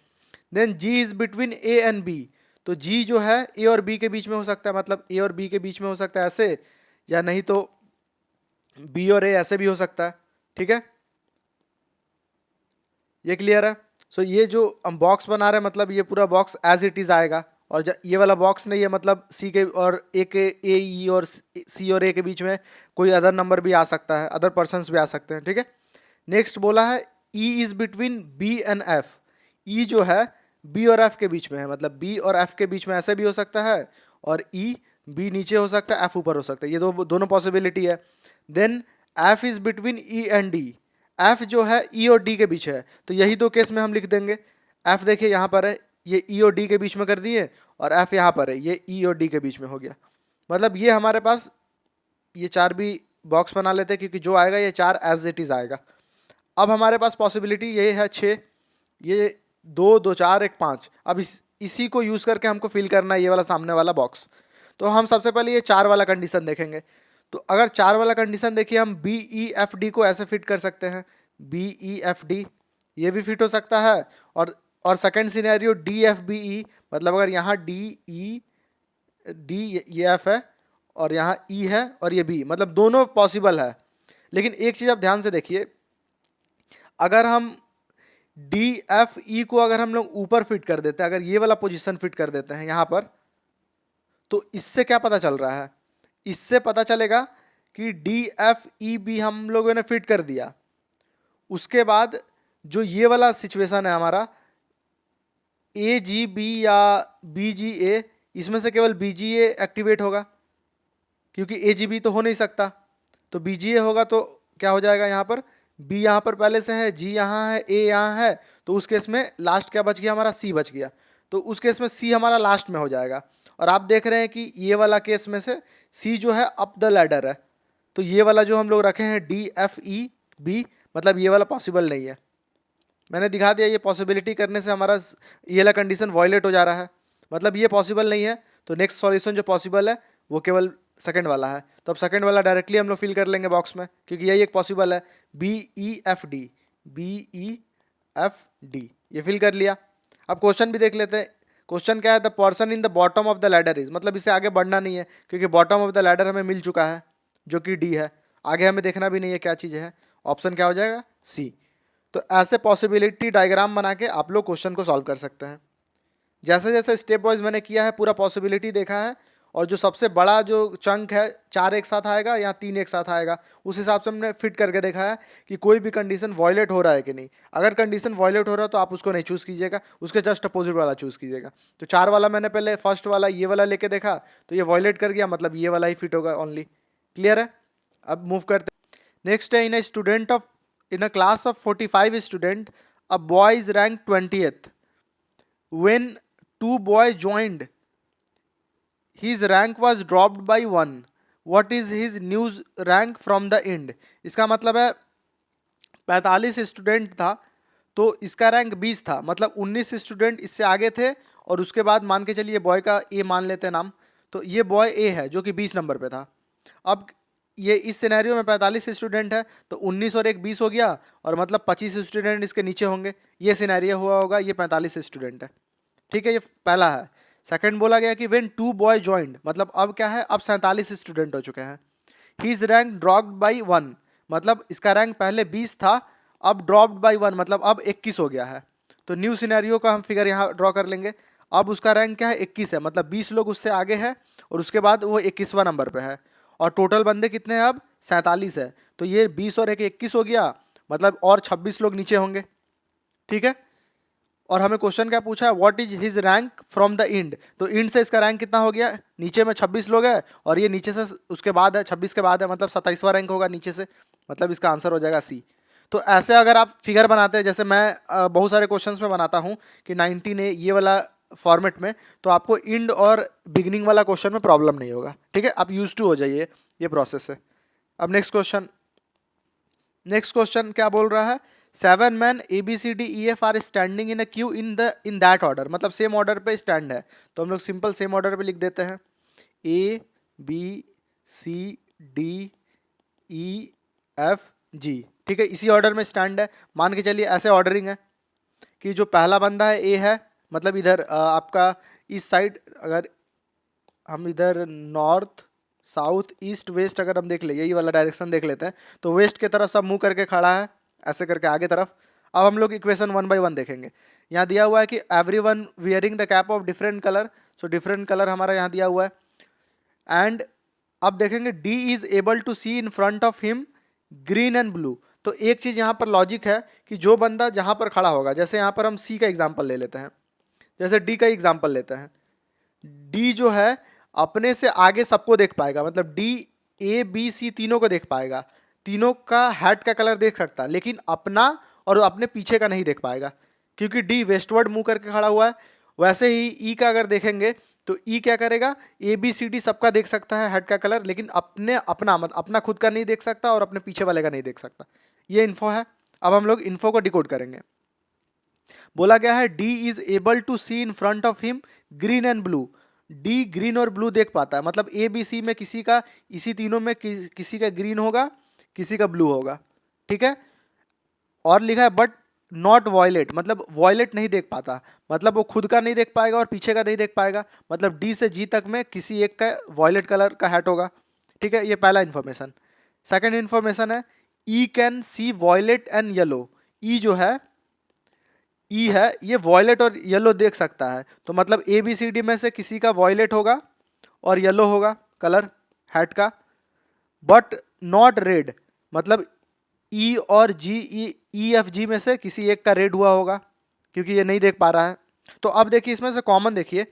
Then G is between A and B, तो जी जो है ए और बी के बीच में हो सकता है, मतलब ए और बी के बीच में हो सकता है ऐसे, या नहीं तो बी और ए ऐसे भी हो सकता है, ठीक है, ये क्लियर है। सो ये जो हम बॉक्स बना रहे हैं, मतलब ये पूरा बॉक्स एज इट इज आएगा, और ये वाला बॉक्स नहीं है, मतलब सी के और ए के, ए ई और सी और ए के बीच में कोई अदर नंबर भी आ सकता है, अदर पर्सन्स भी आ सकते हैं, ठीक है। नेक्स्ट बोला है E is between B and F, E जो है बी और एफ के बीच में है, मतलब बी और एफ के बीच में ऐसे भी हो सकता है, और ई बी नीचे हो सकता है, एफ ऊपर हो सकता है, ये दोनों पॉसिबिलिटी है। Then F is between E and D, F जो है ई और डी के बीच है, तो यही दो केस में हम लिख देंगे। एफ देखिए यहाँ पर है, ये ई और डी के बीच में कर दिए, और एफ यहाँ पर है, ये ई और डी के बीच में हो गया। मतलब ये हमारे पास ये चार भी बॉक्स बना लेते हैं, क्योंकि जो आएगा ये चार एज इट इज आएगा। अब हमारे पास पॉसिबिलिटी ये है 6, ये 2 2 4 1 5। अब इसी को यूज करके हमको फिल करना है ये वाला सामने वाला बॉक्स। तो हम सबसे पहले ये 4 वाला कंडीशन देखेंगे। तो अगर 4 वाला कंडीशन देखिए, हम बी ई एफ डी को ऐसे फिट कर सकते हैं, बी ई एफ डी, ये भी फिट हो सकता है। और second scenario D F B E, मतलब अगर यहाँ डी ई डी ये एफ है और यहाँ ई है और ये बी, मतलब दोनों पॉसिबल है। लेकिन एक चीज आप ध्यान से देखिए, अगर हम डी एफ ई को अगर हम लोग ऊपर फिट कर देते हैं, अगर ये वाला पोजीशन फिट कर देते हैं यहाँ पर, तो इससे क्या पता चल रहा है? इससे पता चलेगा कि डी एफ ई बी हम लोगों ने फिट कर दिया, उसके बाद जो ये वाला सिचुएशन है हमारा ए जी बी या बी जी ए, इसमें से केवल बी जी ए एक्टिवेट होगा, क्योंकि ए जी बी तो हो नहीं सकता। तो बी जी ए होगा तो क्या हो जाएगा, यहाँ पर बी यहाँ पर पहले से है, जी यहाँ है, ए यहाँ है, तो उस केस में लास्ट क्या बच गया हमारा, सी बच गया। तो उस केस में सी हमारा लास्ट में हो जाएगा। और आप देख रहे हैं कि ये वाला केस में से सी जो है अप द लैडर है, तो ये वाला जो हम लोग रखे हैं डी एफ ई बी, मतलब ये वाला पॉसिबल नहीं है। मैंने दिखा दिया, ये पॉसिबिलिटी करने से हमारा ये वाला कंडीशन वॉयलेट हो जा रहा है, मतलब ये पॉसिबल नहीं है। तो नेक्स्ट सॉल्यूशन जो पॉसिबल है वो केवल सेकंड वाला है। तो अब सेकंड वाला डायरेक्टली हम लोग फिल कर लेंगे बॉक्स में, क्योंकि यही एक पॉसिबल है, B E F D, B E F D, ये फिल कर लिया। अब क्वेश्चन भी देख लेते हैं। क्वेश्चन क्या है, the person in the bottom of the ladder is, मतलब इसे आगे बढ़ना नहीं है, क्योंकि बॉटम ऑफ द लैडर हमें मिल चुका है जो कि डी है, आगे हमें देखना भी नहीं है क्या चीज़ है। ऑप्शन क्या हो जाएगा, सी। तो ऐसे पॉसिबिलिटी डायग्राम बना के आप लोग क्वेश्चन को सॉल्व कर सकते हैं। जैसे जैसे स्टेप वाइज मैंने किया है, पूरा पॉसिबिलिटी देखा है, और जो सबसे बड़ा जो चंक है 4 एक साथ आएगा या 3 एक साथ आएगा, उस हिसाब से हमने फिट करके देखा है कि कोई भी कंडीशन वॉयलेट हो रहा है कि नहीं। अगर कंडीशन वॉयलेट हो रहा है तो आप उसको नहीं चूज़ कीजिएगा, उसके जस्ट अपोजिट वाला चूज़ कीजिएगा। तो 4 वाला मैंने पहले फर्स्ट वाला ये वाला लेके देखा, तो ये वॉयलेट कर गया, मतलब ये वाला ही फिट होगा ओनली। क्लियर है? अब मूव करते नेक्स्ट है, in a class of 45 student, a boy is rank 20th। When 2 boys joined, his rank was dropped by 1. What is his new rank from the end? इसका मतलब है 45 student था, तो इसका रैंक 20 था, मतलब 19 स्टूडेंट इससे आगे थे, और उसके बाद मान के चलिए बॉय का ए मान लेते हैं नाम, तो ये बॉय ए है जो कि 20 नंबर पे था। अब ये इस सिनेरियो में 45 स्टूडेंट है, तो 19 और एक 20 हो गया, और मतलब 25 स्टूडेंट इसके नीचे होंगे। ये सिनेरियो हुआ होगा, ये 45 स्टूडेंट है। ठीक है, ये पहला है। सेकंड बोला गया कि व्हेन 2 बॉय ज्वाइंड, मतलब अब क्या है, अब 47 स्टूडेंट हो चुके हैं। हीज रैंक ड्रॉप्ड बाई 1, मतलब इसका रैंक पहले 20 था, अब ड्रॉप्ड बाई 1, मतलब अब 21 हो गया है। तो न्यू सिनेरियो का हम फिगर यहाँ ड्रॉ कर लेंगे। अब उसका रैंक क्या है, 21 है, मतलब 20 लोग उससे आगे है, और उसके बाद वो 21वां नंबर पे है। और टोटल बंदे कितने हैं, अब 47 है। तो ये 20 और एक 21 हो गया, मतलब और 26 लोग नीचे होंगे। ठीक है, और हमें क्वेश्चन क्या पूछा है, what is his rank from the end. तो इंड से इसका रैंक कितना हो गया, नीचे में 26 लोग है, और ये नीचे से उसके बाद है 26 के बाद है, मतलब 27वां रैंक होगा नीचे से, मतलब इसका आंसर हो जाएगा सी। तो ऐसे अगर आप फिगर बनाते हैं, जैसे मैं बहुत सारे क्वेश्चंस में बनाता हूँ कि 19A ये वाला फॉर्मेट में, तो आपको इंड और बिगिनिंग वाला क्वेश्चन में प्रॉब्लम नहीं होगा। ठीक है, आप यूज टू हो जाइए ये प्रोसेस से। अब नेक्स्ट क्वेश्चन क्या बोल रहा है, 7 man ABCDEF are standing in a queue in that order, मतलब सेम ऑर्डर पे स्टैंड है, तो हम लोग सिंपल सेम ऑर्डर पे लिख देते हैं, ABCDEF G। ठीक है, इसी ऑर्डर में स्टैंड है। मान के चलिए ऐसे ऑर्डरिंग है कि जो पहला बंदा है ए है, मतलब इधर आपका इस साइड, अगर हम इधर नॉर्थ साउथ ईस्ट वेस्ट अगर हम देख ले, यही वाला डायरेक्शन देख लेते हैं, तो वेस्ट की तरफ सब मुंह करके खड़ा है, ऐसे करके आगे तरफ। अब हम लोग इक्वेशन 1 by 1 देखेंगे। यहाँ दिया हुआ है कि everyone wearing the cap of different colour, so different colour हमारा यहाँ दिया हुआ है। एंड अब देखेंगे D is able to see in front of him green and blue. तो एक चीज यहाँ पर लॉजिक है कि जो बंदा जहाँ पर खड़ा होगा, जैसे यहाँ पर हम सी का एग्जाम्पल ले लेते हैं, जैसे डी का एग्जाम्पल लेते हैं, डी जो है अपने से आगे सबको देख पाएगा, मतलब डी ए बी सी तीनों को देख पाएगा, तीनों का हैट का कलर देख सकता है, लेकिन अपना और अपने पीछे का नहीं देख पाएगा, क्योंकि डी वेस्टवर्ड मुंह करके खड़ा हुआ है। वैसे ही ई का अगर देखेंगे तो ई क्या करेगा, ए बी सी डी सबका देख सकता है हैट का कलर, लेकिन अपना खुद का नहीं देख सकता और अपने पीछे वाले का नहीं देख सकता। ये इन्फो है। अब हम लोग इन्फो को डिकोड करेंगे। बोला गया है D is able to see in front of him green and blue. D green और ब्लू देख पाता है, मतलब ए बी सी में किसी का, इसी तीनों में किसी का ग्रीन होगा, किसी का ब्लू होगा, ठीक है। और लिखा है बट नॉट वॉयलेट, मतलब वॉयलेट नहीं देख पाता, मतलब वो खुद का नहीं देख पाएगा और पीछे का नहीं देख पाएगा, मतलब डी से जी तक में किसी एक का वॉयलेट कलर का हैट होगा, ठीक है। ये पहला इन्फॉर्मेशन। सेकंड इन्फॉर्मेशन है E can see violet and yellow. E जो है, ई है, ये वॉयलेट और येलो देख सकता है, तो मतलब ए बी सी डी में से किसी का वॉयलेट होगा और येलो होगा कलर हैट का, बट नॉट रेड, मतलब ई और जी, ई एफ जी में से किसी एक का रेड हुआ होगा, क्योंकि ये नहीं देख पा रहा है। तो अब देखिए इसमें से कॉमन देखिए,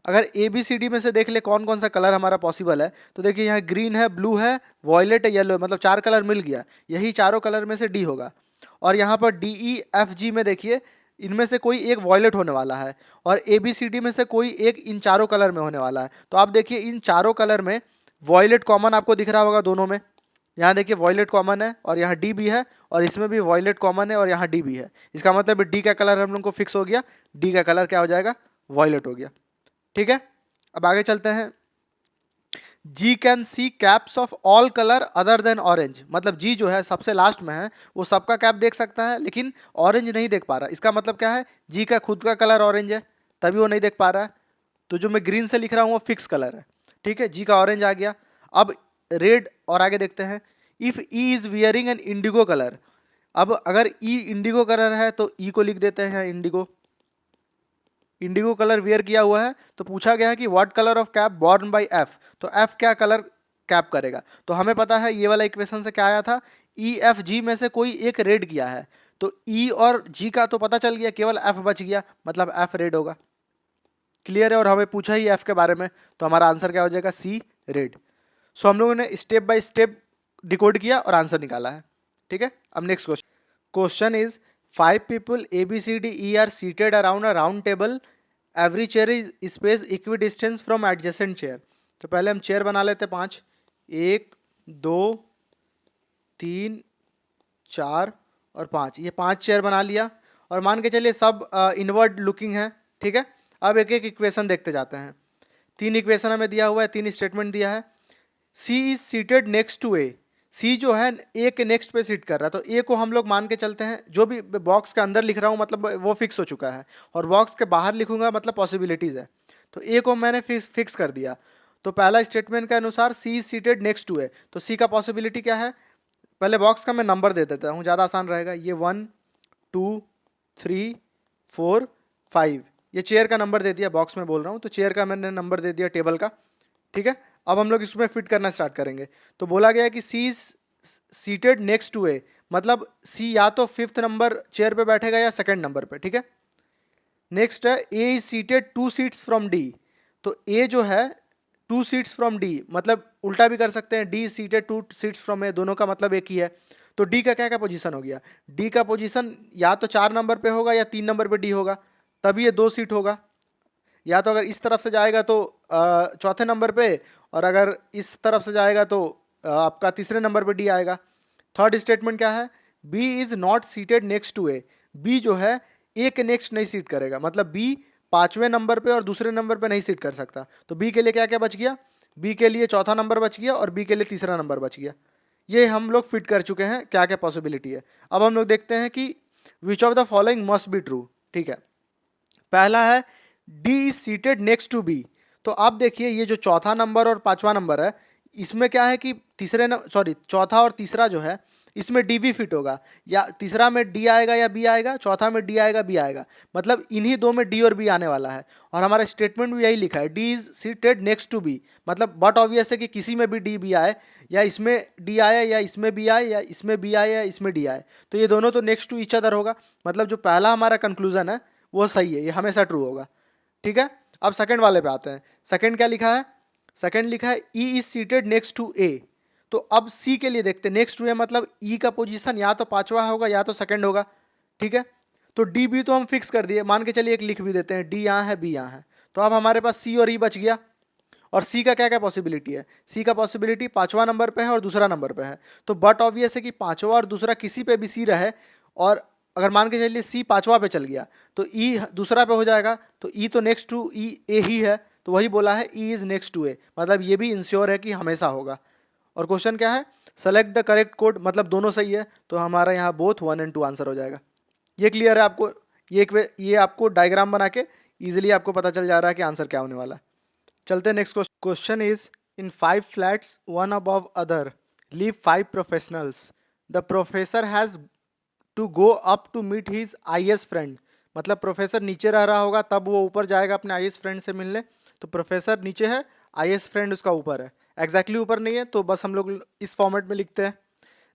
अगर ए बी सी डी में से देख ले कौन कौन सा कलर हमारा पॉसिबल है, तो देखिए यहाँ ग्रीन है, ब्लू है, वॉयलेट है, येलो है, मतलब 4 कलर मिल गया, यही चारों कलर में से डी होगा। और यहाँ पर डी ई एफ जी में देखिए इनमें से कोई एक वॉयलेट होने वाला है, और ए बी सी डी में से कोई एक इन चारों कलर में होने वाला है। तो आप देखिए इन चारों कलर में वॉयलेट कॉमन आपको दिख रहा होगा दोनों में। यहाँ देखिए वॉयलेट कॉमन है और यहाँ डी भी है, और इसमें भी वॉयलेट कॉमन है और यहाँ डी भी है। इसका मतलब डी का कलर हम लोग को फिक्स हो गया, डी का कलर क्या हो जाएगा, वॉयलेट हो गया, ठीक है। अब आगे चलते हैं। G can see caps of all colour other than orange, मतलब जी जो है सबसे लास्ट में है, वो सबका कैप देख सकता है, लेकिन ऑरेंज नहीं देख पा रहा। इसका मतलब क्या है, जी का खुद का कलर ऑरेंज है, तभी वो नहीं देख पा रहा है। तो जो मैं ग्रीन से लिख रहा हूँ वो फिक्स कलर है, ठीक है। जी का ऑरेंज आ गया। अब रेड, और आगे देखते हैं। If E is wearing an indigo colour, अब अगर ई इंडिगो कलर है तो ई को लिख देते हैं इंडिगो, इंडिगो कलर वियर किया हुआ है। तो पूछा गया है कि what colour of cap borne by F, तो एफ क्या कलर कैप करेगा। तो हमें पता है ये वाला इक्वेशन से क्या आया था, ई एफ जी में से कोई एक रेड किया है, तो ई और जी का तो पता चल गया, केवल एफ बच गया, मतलब एफ रेड होगा। क्लियर है। और हमें पूछा ही एफ के बारे में, तो हमारा आंसर क्या हो जाएगा, सी रेड। सो हम लोगों ने स्टेप बाय स्टेप डिकोड किया और आंसर निकाला है, ठीक है। अब next question. Question is 5 people A B C D E are seated around a round table. Every chair is spaced equidistant from adjacent chair. तो पहले हम चेयर बना लेते हैं 5, 1 2 3 4 और 5, ये 5 चेयर बना लिया, और मान के चलिए सब इनवर्ड लुकिंग है, ठीक है। अब एक एक इक्वेशन देखते जाते हैं। 3 इक्वेशन हमें दिया हुआ है, 3 स्टेटमेंट दिया है। C is seated next to ए, सी जो है ए के नेक्स्ट पे सीट कर रहा है, तो ए को हम लोग मान के चलते हैं, जो भी बॉक्स के अंदर लिख रहा हूँ मतलब वो फिक्स हो चुका है, और बॉक्स के बाहर लिखूंगा मतलब पॉसिबिलिटीज है। तो ए को मैंने फिक्स कर दिया। तो पहला स्टेटमेंट के अनुसार सी is seated next to A, तो सी का पॉसिबिलिटी क्या है, पहले बॉक्स का मैं नंबर दे देता हूँ, ज़्यादा आसान रहेगा। ये 1 2 3 4 5, ये चेयर का नंबर दे दिया, बॉक्स में बोल रहा हूँ, तो चेयर का मैंने नंबर दे दिया टेबल का, ठीक है। अब हम लोग इसमें फिट करना स्टार्ट करेंगे। तो बोला गया है कि सी सीटेड नेक्स्ट टू ए, मतलब सी या तो 5th नंबर चेयर पे बैठेगा या 2nd नंबर पे, ठीक है। नेक्स्ट है A is seated 2 seats from D, तो ए जो है 2 सीट्स फ्रॉम डी, मतलब उल्टा भी कर सकते हैं, D is seated 2 seats from A, दोनों का मतलब एक ही है। तो डी का क्या क्या पोजीशन हो गया, डी का पोजीशन या तो 4 नंबर पे होगा या 3 नंबर पे डी होगा, तभी ये 2 सीट होगा। या तो अगर इस तरफ से जाएगा तो चौथे नंबर पे, और अगर इस तरफ से जाएगा तो आपका तीसरे नंबर पे डी आएगा। थर्ड स्टेटमेंट क्या है, B is not seated next to A, B जो है ए के नेक्स्ट नहीं सीट करेगा, मतलब बी 5वें नंबर पे और दूसरे नंबर पे नहीं सीट कर सकता। तो बी के लिए क्या क्या बच गया, बी के लिए चौथा नंबर बच गया और बी के लिए तीसरा नंबर बच गया। ये हम लोग फिट कर चुके हैं, क्या क्या पॉसिबिलिटी है। अब हम लोग देखते हैं कि which of the following must be true, ठीक है। पहला है D is seated next to B, तो आप देखिए ये जो चौथा नंबर और 5वां नंबर है, इसमें क्या है कि चौथा और तीसरा जो है इसमें डी भी फिट होगा, या तीसरा में डी आएगा या बी आएगा, चौथा में डी आएगा बी आएगा, मतलब इन्हीं दो में डी और बी आने वाला है। और हमारा स्टेटमेंट भी यही लिखा है, D is seated next to B, मतलब बट ऑब्वियस है कि किसी में भी डी बी आए, या इसमें डी आए या इसमें बी आए, या इसमें बी आए या इसमें डी आए, तो ये दोनों तो नेक्स्ट टू ईच अदर होगा, मतलब जो पहला हमारा कंक्लूजन है वो सही है, ये हमेशा ट्रू होगा, ठीक है। अब सेकंड वाले पे आते हैं। सेकंड क्या लिखा है, सेकंड लिखा है E is seated next to A, तो अब सी के लिए देखते हैं, नेक्स्ट टू है मतलब ई का पोजीशन या तो पांचवा होगा या तो सेकंड होगा, ठीक है। तो डी बी तो हम फिक्स कर दिए, मान के चलिए एक लिख भी देते हैं, डी यहाँ है बी यहाँ है, तो अब हमारे पास सी और ई बच गया। और सी का क्या क्या पॉसिबिलिटी है, सी का पॉसिबिलिटी पांचवा नंबर पे है और दूसरा नंबर पे है, तो बट ऑब्वियस है कि पांचवा और दूसरा किसी पे भी सी रहे, और अगर मान के चलिए सी पांचवा पे चल गया तो ई दूसरा पे हो जाएगा, तो ई तो नेक्स्ट टू ई ए ही है, तो वही बोला है E is next to A, मतलब ये भी इंश्योर है कि हमेशा होगा। और क्वेश्चन क्या है, सेलेक्ट द करेक्ट कोड, मतलब दोनों सही है, तो हमारा यहाँ बोथ 1 और 2 आंसर हो जाएगा। ये क्लियर है आपको, ये आपको डायग्राम बना के इजीली आपको पता चल जा रहा है कि आंसर क्या होने वाला है। चलते हैं next question is in 5 flats one above other live 5 professionals, the professor has to go up to meet his IAS friend, मतलब प्रोफेसर नीचे रह रहा होगा तब वो ऊपर जाएगा अपने आईएएस फ्रेंड से मिलने, तो प्रोफेसर नीचे है, आईएएस फ्रेंड उसका ऊपर है, एग्जैक्टली ऊपर नहीं है तो बस हम लोग इस फॉर्मेट में लिखते हैं।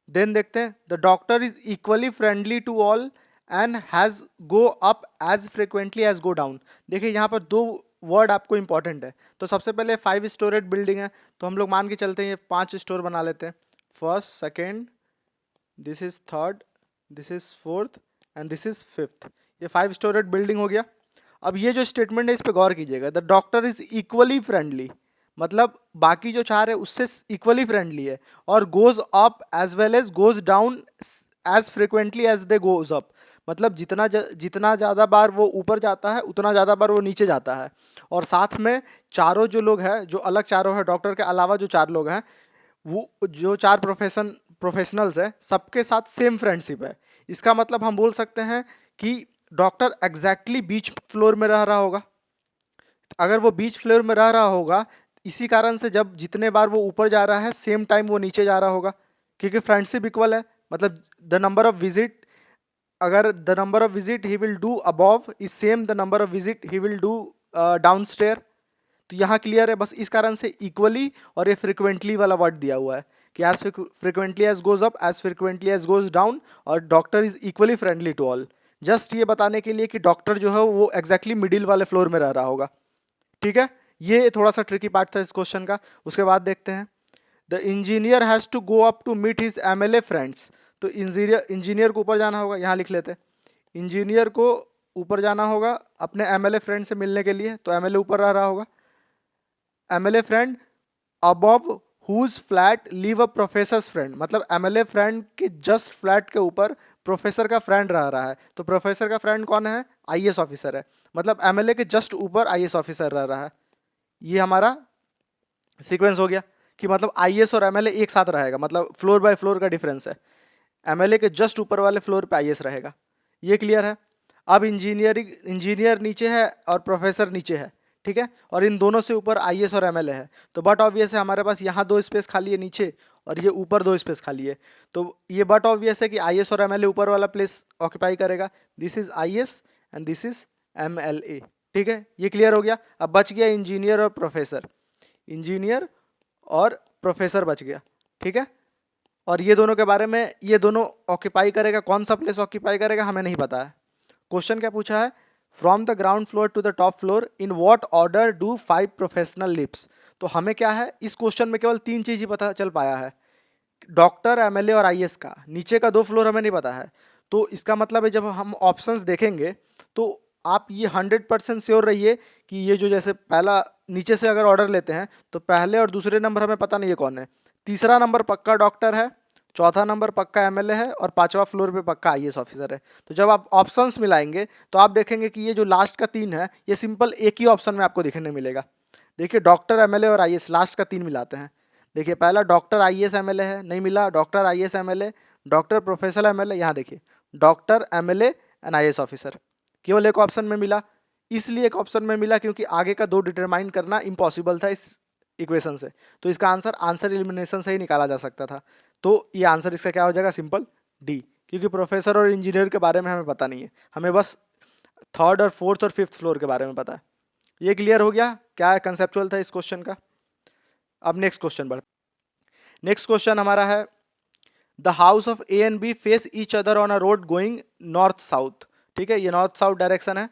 देन देखते हैं, the doctor is equally friendly to all and has go up as frequently as go down. देखिए यहाँ पर दो वर्ड आपको इंपॉर्टेंट है, तो सबसे पहले 5 स्टोरेड बिल्डिंग है, तो हम लोग मान के चलते हैं ये 5 स्टोर बना लेते हैं, first second, this is third, this is fourth and this is fifth, ये 5 स्टोरेड बिल्डिंग हो गया। अब ये जो स्टेटमेंट है इस पे गौर कीजिएगा, the doctor is equally friendly, मतलब बाकी जो 4 है उससे इक्वली फ्रेंडली है, और goes up as well as goes down as frequently as they goes up, मतलब जितना ज़्यादा बार वो ऊपर जाता है उतना ज़्यादा बार वो नीचे जाता है। और साथ में चारों जो लोग हैं, जो अलग चारों हैं, डॉक्टर के अलावा जो 4 लोग हैं, वो जो 4 प्रोफेशनल्स हैं, सबके साथ सेम फ्रेंडशिप है। इसका मतलब हम बोल सकते हैं कि डॉक्टर एग्जैक्टली बीच फ्लोर में रह रहा होगा। अगर वो बीच फ्लोर में रह रहा होगा, इसी कारण से जब जितने बार वो ऊपर जा रहा है सेम टाइम वो नीचे जा रहा होगा, क्योंकि फ्रेंडशिप इक्वल है, मतलब द नंबर ऑफ विजिट, अगर the number of visit he will do above is same the number of visit he will do down stair. तो यहाँ क्लियर है, बस इस कारण से इक्वली और ये फ्रिक्वेंटली वाला वर्ड दिया हुआ है कि as frequently as goes up as frequently as goes down, और doctor is equally friendly to all, just ये बताने के लिए कि डॉक्टर जो है वो एग्जैक्टली मिडिल वाले फ्लोर में रह रहा होगा, ठीक है। ये थोड़ा सा ट्रिकी पार्ट था इस क्वेश्चन का। उसके बाद देखते हैं, the engineer has to go up to meet his MLA friends, तो इंजीनियर को ऊपर जाना होगा, यहाँ लिख लेते हैं, इंजीनियर को ऊपर जाना होगा अपने एमएलए फ्रेंड से मिलने के लिए, तो एमएलए ऊपर रह रहा होगा, MLA friend above whose flat live a professor's friend, मतलब एमएलए फ्रेंड के जस्ट फ्लैट के ऊपर प्रोफेसर का फ्रेंड रह रहा है, तो प्रोफेसर का फ्रेंड कौन है, आईएएस ऑफिसर है, मतलब एमएलए के जस्ट ऊपर आईएएस ऑफिसर रह रहा है। ये हमारा सीक्वेंस हो गया कि मतलब आईएएस और एमएलए एक साथ रहेगा, मतलब फ्लोर बाय फ्लोर का डिफरेंस है, एमएलए के जस्ट ऊपर वाले फ्लोर पे आईएएस रहेगा। ये क्लियर है। अब इंजीनियर नीचे है और प्रोफेसर नीचे है, ठीक है, और इन दोनों से ऊपर आईएएस और एमएलए है, तो बट ऑब्वियस है हमारे पास यहाँ 2 स्पेस खाली है नीचे, और ये ऊपर 2 स्पेस खाली है, तो ये बट ऑब्वियस है कि आईएएस और एमएलए ऊपर वाला प्लेस ऑक्यूपाई करेगा, this is IAS and this is MLA, ठीक है। ये क्लियर हो गया। अब बच गया इंजीनियर और प्रोफेसर, इंजीनियर और प्रोफेसर बच गया, ठीक है। और ये दोनों के बारे में, ये दोनों ऑक्यूपाई करेगा, कौन सा प्लेस ऑक्यूपाई करेगा हमें नहीं पता है। क्वेश्चन क्या पूछा है, from the ground floor to the top floor in what order do 5 professional lives, तो हमें क्या है, इस क्वेश्चन में केवल 3 चीज ही पता चल पाया है, डॉक्टर, एमएलए और आईएएस का, नीचे का 2 फ्लोर हमें नहीं पता है। तो इसका मतलब है जब हम ऑप्शंस देखेंगे तो आप ये 100% श्योर रहिए कि ये जो जैसे पहला नीचे से अगर ऑर्डर लेते हैं तो पहले और दूसरे नंबर हमें पता नहीं है कौन है, तीसरा नंबर पक्का डॉक्टर है, चौथा नंबर पक्का एमएलए है, और 5वां फ्लोर पे पक्का आईएएस ऑफिसर है। तो जब आप ऑप्शंस मिलाएंगे तो आप देखेंगे कि ये जो लास्ट का 3 है ये सिंपल एक ही ऑप्शन में आपको देखने मिलेगा। देखिए डॉक्टर, एमएलए और आईएएस, लास्ट का 3 मिलाते हैं। देखिए पहला डॉक्टर आईएएस एमएलए है, नहीं मिला, doctor IAS MLA, doctor professor MLA, यहाँ देखिए doctor MLA and IAS officer, केवल एक ऑप्शन में मिला। इसलिए एक ऑप्शन में मिला क्योंकि आगे का 2 डिटरमाइन करना इम्पॉसिबल था इस इक्वेशन से, तो इसका आंसर एलिमिनेशन से ही निकाला जा सकता था। तो ये आंसर इसका क्या हो जाएगा, सिंपल डी, क्योंकि प्रोफेसर और इंजीनियर के बारे में हमें पता नहीं है, हमें बस 3rd और 4th और 5th फ्लोर के बारे में पता है। ये क्लियर हो गया क्या कंसेप्चुअल था इस क्वेश्चन का। अब नेक्स्ट क्वेश्चन बढ़ते, नेक्स्ट क्वेश्चन हमारा है, the house of A and B face each other on a road going north south, ठीक है, ये नॉर्थ साउथ डायरेक्शन है,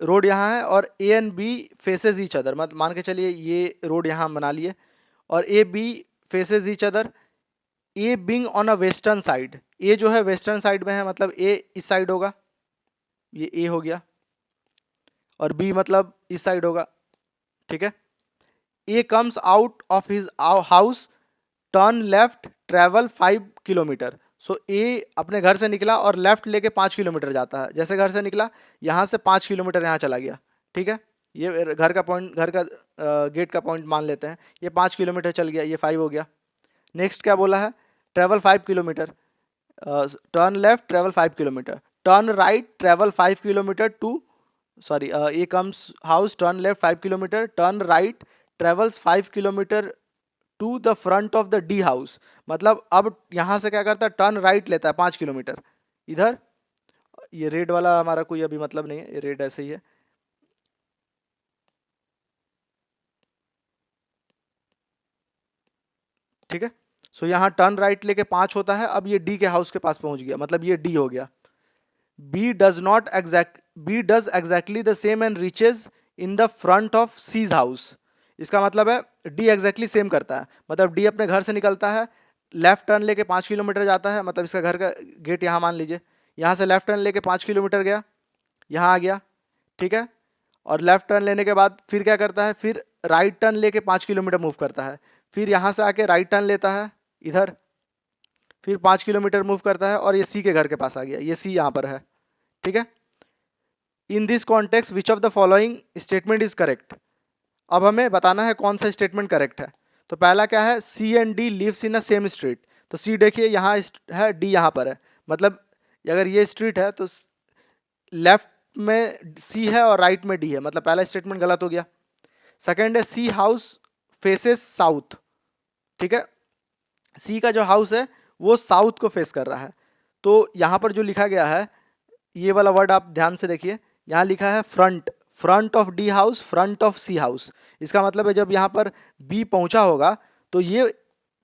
रोड यहाँ है, और A and B faces each other, मतलब मान के चलिए ये रोड यहाँ हम बना लिए, और A B faces each other, A being on a western side, A जो है वेस्टर्न साइड में है, मतलब ए इस साइड होगा, ये ए हो गया, और बी मतलब इस साइड होगा, ठीक है। A comes out of his house, turn left, travel 5 kilometre. So A अपने घर से निकला और लेफ्ट लेके 5 किलोमीटर जाता है, जैसे घर से निकला यहाँ से 5 किलोमीटर यहाँ चला गया, ठीक है। ये घर का पॉइंट, घर का गेट का पॉइंट मान लेते हैं, ये 5 किलोमीटर चल गया, ये 5 हो गया। नेक्स्ट क्या बोला है, travel 5 kilometre, turn left, travel 5 kilometre, turn right, travel 5 kilometre to, sorry, A comes house, turn left 5 kilometre, turn right, travels 5 kilometre to the front of the D house. मतलब अब यहाँ से क्या करता है, टर्न राइट लेता है 5 kilometre इधर, ये रेड वाला हमारा कोई अभी मतलब नहीं है, ये रेड ऐसे ही है, ठीक है। सो यहाँ टर्न राइट लेके 5 होता है, अब ये डी के हाउस के पास पहुंच गया, मतलब ये डी हो गया। B does not exact, B does exactly the same and reaches in the front of C's house. इसका मतलब है डी एग्जैक्टली सेम करता है, मतलब डी अपने घर से निकलता है, लेफ्ट टर्न लेके 5 किलोमीटर जाता है, मतलब इसका घर का गेट यहाँ मान लीजिए, यहाँ से लेफ्ट टर्न लेके 5 किलोमीटर गया, यहाँ आ गया, ठीक है। और लेफ्ट टर्न लेने के बाद फिर क्या करता है, फिर राइट टर्न लेके 5 किलोमीटर मूव करता है, फिर यहाँ से आके राइट टर्न लेता है इधर, फिर 5 किलोमीटर मूव करता है और ये सी के घर के पास आ गया, ये सी यहाँ पर है, ठीक है। In this context which of the following statement is correct. अब हमें बताना है कौन सा स्टेटमेंट करेक्ट है। तो पहला क्या है, C and D lives in a same street. तो सी देखिए यहाँ है, डी यहाँ पर है, मतलब अगर ये स्ट्रीट है तो लेफ्ट में सी है और राइट में डी है, मतलब पहला स्टेटमेंट गलत हो गया। सेकेंड है सी हाउस फेसेस साउथ, ठीक है, सी का जो हाउस है वो साउथ को फेस कर रहा है। तो यहाँ पर जो लिखा गया है, ये वाला वर्ड आप ध्यान से देखिए, यहाँ लिखा है front, front of D house, front of C house. इसका मतलब है जब यहाँ पर बी पहुंचा होगा तो ये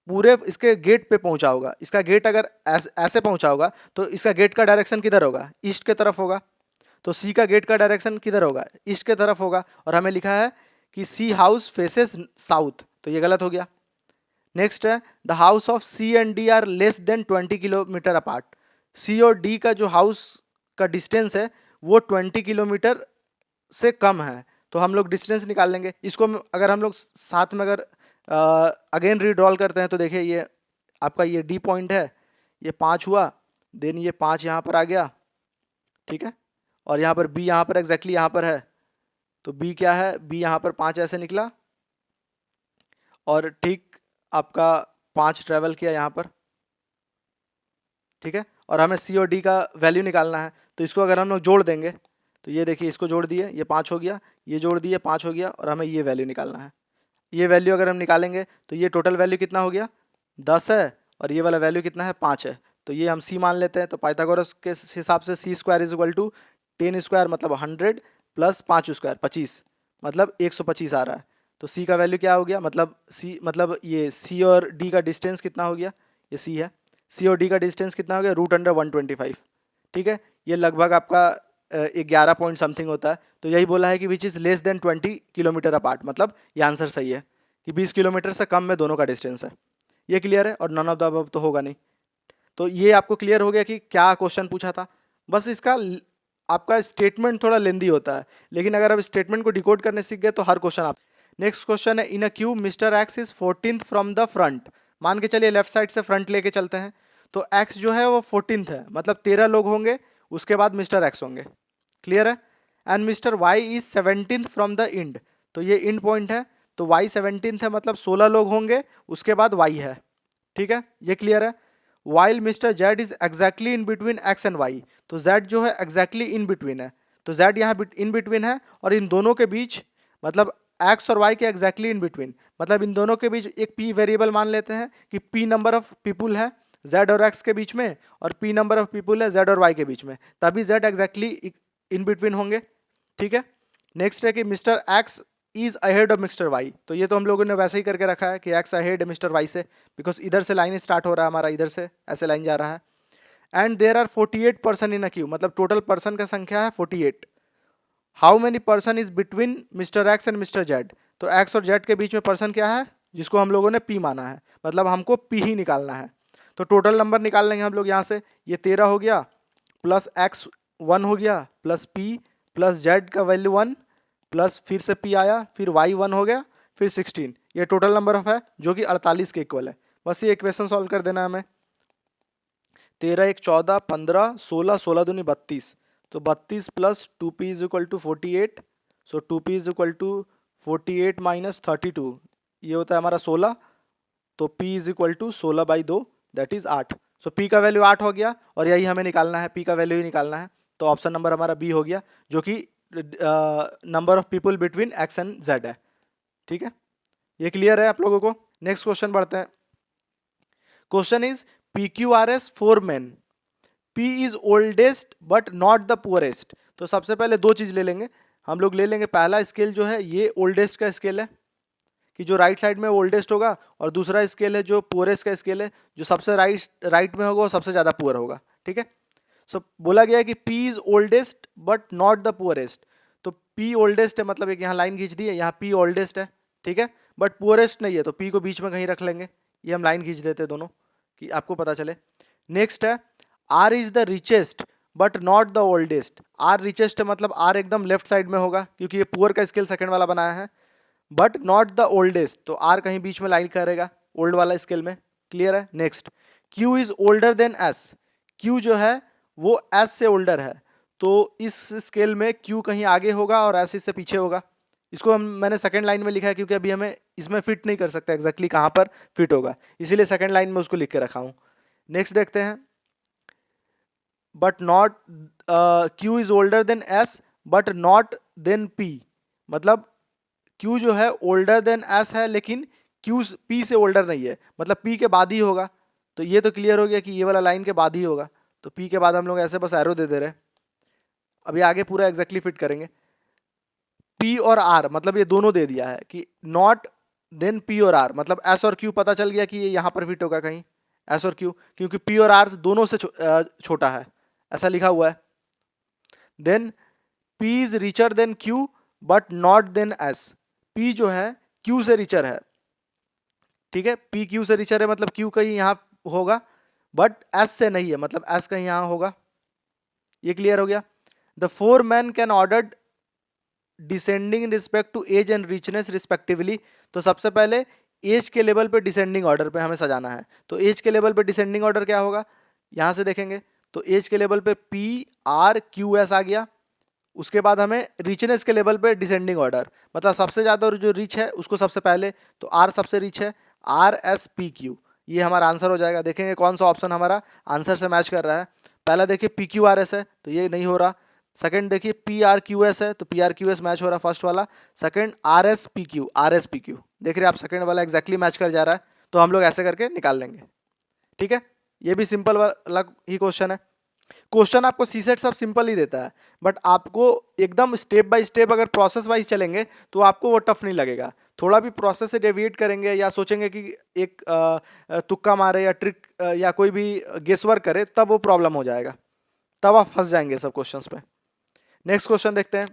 पूरे इसके गेट पे पहुंचा होगा, इसका गेट अगर ऐसे पहुंचा होगा तो इसका गेट का डायरेक्शन किधर होगा, ईस्ट के तरफ होगा। तो सी का गेट का डायरेक्शन किधर होगा, ईस्ट के तरफ होगा, और हमें लिखा है कि सी हाउस फेसेस साउथ, तो ये गलत हो गया। नेक्स्ट है the house of C and D are less than 20 kilometre apart. C और डी का जो हाउस का डिस्टेंस है वो 20 किलोमीटर से कम है, तो हम लोग डिस्टेंस निकाल लेंगे इसको। अगर हम लोग साथ में अगर अगेन रीड्रॉल करते हैं तो देखिए ये आपका ये डी पॉइंट है, ये 5 हुआ, देन ये 5 यहाँ पर आ गया, ठीक है, और यहाँ पर बी यहाँ पर एग्जैक्टली यहाँ पर है, तो बी क्या है, बी यहाँ पर 5 ऐसे निकला, और ठीक आपका 5 ट्रेवल किया यहाँ पर, ठीक है। और हमें सी और डी का वैल्यू निकालना है, तो इसको अगर हम लोग जोड़ देंगे तो ये देखिए इसको जोड़ दिए, ये 5 हो गया, ये जोड़ दिए 5 हो गया, और हमें ये वैल्यू निकालना है। ये वैल्यू अगर हम निकालेंगे तो ये टोटल वैल्यू कितना हो गया, 10 है, और ये वाला वैल्यू कितना है, 5 है, तो ये हम सी मान लेते हैं। तो पाइथागोरस के हिसाब से C square is equal to 10 square मतलब 100 प्लस 5 स्क्वायर 25, मतलब 125 आ रहा है। तो सी का वैल्यू क्या हो गया, मतलब सी मतलब ये सी और डी का डिस्टेंस कितना हो गया, ये सी है, सी और डी का डिस्टेंस कितना हो गया, √125, ठीक है। ये लगभग आपका 11 पॉइंट समथिंग होता है। तो यही बोला है कि which is less than 20 kilometre apart, मतलब ये आंसर सही है कि 20 किलोमीटर से कम में दोनों का डिस्टेंस है। ये क्लियर है, और नन ऑफ द अबव तो होगा नहीं। तो ये आपको क्लियर हो गया कि क्या क्वेश्चन पूछा था। बस इसका आपका स्टेटमेंट थोड़ा लेंदी होता है, लेकिन अगर आप स्टेटमेंट को डिकोड करने सीख गए तो हर क्वेश्चन आप। नेक्स्ट क्वेश्चन है, in a queue mister X is 14th from the front. मान के चलिए लेफ्ट साइड से फ्रंट लेके चलते हैं, तो एक्स जो है वो 14th है, मतलब 13 लोग होंगे, उसके बाद मिस्टर एक्स होंगे, क्लियर है। And Mr Y is 17th from the end, तो ये इंड पॉइंट है, तो वाई 17th है, मतलब 16 लोग होंगे, उसके बाद वाई है, ठीक है, ये क्लियर है। While Mr Z is exactly in between X and Y, तो जेड जो है एग्जैक्टली इन बिटवीन है, तो जेड यहाँ इन बिटवीन है, और इन दोनों के बीच मतलब एक्स और वाई के एग्जैक्टली इन बिटवीन, मतलब इन दोनों के बीच एक पी वेरिएबल मान लेते हैं कि पी नंबर ऑफ पीपुल है जेड और एक्स के बीच में, और पी नंबर ऑफ पीपुल है जेड और वाई के बीच में, तभी जेड एग्जैक्टली इन बिटवीन होंगे, ठीक है। नेक्स्ट है कि Mr X is ahead of Mr Y, तो ये तो हम लोगों ने वैसे ही करके रखा है कि एक्स अहेड है मिस्टर वाई से, बिकॉज इधर से लाइन स्टार्ट हो रहा है हमारा, इधर से ऐसे लाइन जा रहा है। And there are 48 person in a queue, मतलब टोटल पर्सन का संख्या है 48। How many person is between Mr X and Mr Z, तो एक्स और जेड के बीच में पर्सन क्या है, जिसको हम लोगों ने P माना है, मतलब हमको P ही निकालना है। तो टोटल नंबर निकाल लेंगे हम लोग यहाँ से, ये 13 हो गया प्लस x 1 हो गया प्लस P प्लस z का वैल्यू 1 प्लस फिर से P आया, फिर y 1 हो गया, फिर 16, ये टोटल नंबर ऑफ है जो कि 48 के इक्वल है। बस ये इक्वेशन सॉल्व कर देना है हमें। 13 एक 14, 15, 16, 16 दूनी 32, तो 32 plus 2p is equal to 48, so 2p is equal to 48 minus 32, ये होता है हमारा 16, तो p is equal to 16/2 that is 8। So p का वैल्यू 8 हो गया और यही हमें निकालना है, p का वैल्यू ही निकालना है। तो ऑप्शन नंबर हमारा b हो गया, जो कि number of people between x and z है। ठीक है, ये क्लियर है आप लोगों को। नेक्स्ट क्वेश्चन बढ़ते हैं। Question is PQRS 4 men, P is oldest but not the poorest. तो सबसे पहले दो चीज ले लेंगे हम लोग। ले लेंगे पहला स्केल जो है ये ओल्डेस्ट का स्केल है, कि जो राइट साइड में ओल्डेस्ट होगा, और दूसरा स्केल है जो पुअरेस्ट का स्केल है, जो सबसे राइट में होगा वो सबसे ज्यादा पुअर होगा। ठीक है, सो बोला गया है कि P is oldest but not the poorest. तो P ओल्डेस्ट है, मतलब एक यहाँ लाइन खींच दी है, यहाँ P ओल्डेस्ट है, ठीक है, बट पुअरेस्ट नहीं है, तो P को बीच में कहीं रख लेंगे, ये हम लाइन खींच देते हैं दोनों कि आपको पता चले। नेक्स्ट है R is the richest but not the oldest. R richest है, मतलब R एकदम लेफ्ट साइड में होगा, क्योंकि ये पुअर का स्केल सेकंड वाला बनाया है, बट नॉट द ओल्डेस्ट, तो R कहीं बीच में लाइन करेगा ओल्ड वाला स्केल में। क्लियर है। Next, Q is older than S। Q जो है वो S से ओल्डर है, तो इस स्केल में Q कहीं आगे होगा और S इससे पीछे होगा। इसको मैंने सेकंड लाइन में लिखा है, क्योंकि अभी हमें इसमें फिट नहीं कर सकते एग्जैक्टली कहाँ पर फिट होगा, इसीलिए सेकंड लाइन में उसको लिख के रखा हूँ। नेक्स्ट देखते हैं, but not Q is older than S but not than P, मतलब Q जो है ओल्डर देन S है, लेकिन Q P से ओल्डर नहीं है, मतलब P के बाद ही होगा। तो ये तो क्लियर हो गया कि ये वाला लाइन के बाद ही होगा, तो P के बाद हम लोग ऐसे बस एरो दे दे रहे हैं। अभी आगे पूरा एग्जैक्टली फिट करेंगे। P और R, मतलब ये दोनों दे दिया है कि नॉट देन P और R, मतलब S और Q पता चल गया कि ये यहाँ पर फिट होगा कहीं, S और Q, क्योंकि P और R दोनों से छोटा है, ऐसा लिखा हुआ है। Then P is richer than Q but not than S। P जो है Q से रिचर है, ठीक है, P Q से रिचर है, मतलब Q कहीं यहाँ होगा, बट S से नहीं है, मतलब S कहीं यहाँ होगा। ये क्लियर हो गया। The 4 men can order descending in respect to age and richness respectively. तो सबसे पहले एज के लेवल पे डिसेंडिंग ऑर्डर पे हमें सजाना है। तो एज के लेवल पे डिसेंडिंग ऑर्डर क्या होगा, यहां से देखेंगे तो एज के लेवल पे P R Q S आ गया। उसके बाद हमें रिचनेस के लेवल पे डिसेंडिंग ऑर्डर, मतलब सबसे ज़्यादा जो रिच है उसको सबसे पहले, तो R सबसे रिच है, RSPQ, ये हमारा आंसर हो जाएगा। देखेंगे कौन सा ऑप्शन हमारा आंसर से मैच कर रहा है। पहला देखिए PQRS है, तो ये नहीं हो रहा। सेकंड देखिए PRQS है, तो PRQS मैच हो रहा फर्स्ट वाला। सेकंड RSPQ देख रहे हैं आप, सेकंड वाला एग्जैक्टली मैच कर जा रहा है, तो हम लोग ऐसे करके निकाल लेंगे। ठीक है, ये भी सिंपल वाला ही क्वेश्चन है। क्वेश्चन आपको सीसेट सब सिंपल ही देता है, बट आपको एकदम स्टेप बाय स्टेप अगर प्रोसेस वाइज चलेंगे तो आपको वो टफ नहीं लगेगा। थोड़ा भी प्रोसेस से डेविएट करेंगे या सोचेंगे कि एक तुक्का मारे या ट्रिक या कोई भी गेस वर्क करे, तब वो प्रॉब्लम हो जाएगा, तब आप फंस जाएंगे सब क्वेश्चंस पे। नेक्स्ट क्वेश्चन देखते हैं।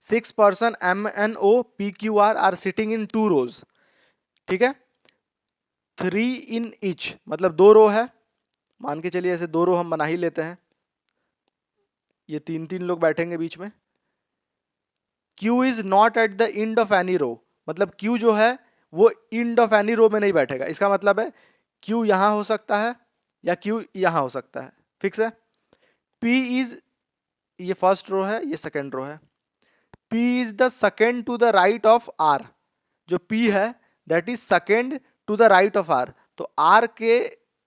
6 person MNO PQR are sitting in 2 rows. ठीक है, 3 इन ईच, मतलब 2 रो है, मान के चलिए ऐसे 2 रो हम बना ही लेते हैं, ये 3 लोग बैठेंगे बीच में। Q is not at the end of any row, मतलब Q जो है वो एंड ऑफ एनी रो में नहीं बैठेगा। इसका मतलब है Q यहां हो सकता है या Q यहां हो सकता है, फिक्स है। P इज, ये फर्स्ट रो है, ये सेकेंड रो है। P is the second to the right of R, जो P है that is second to the right of R, तो R के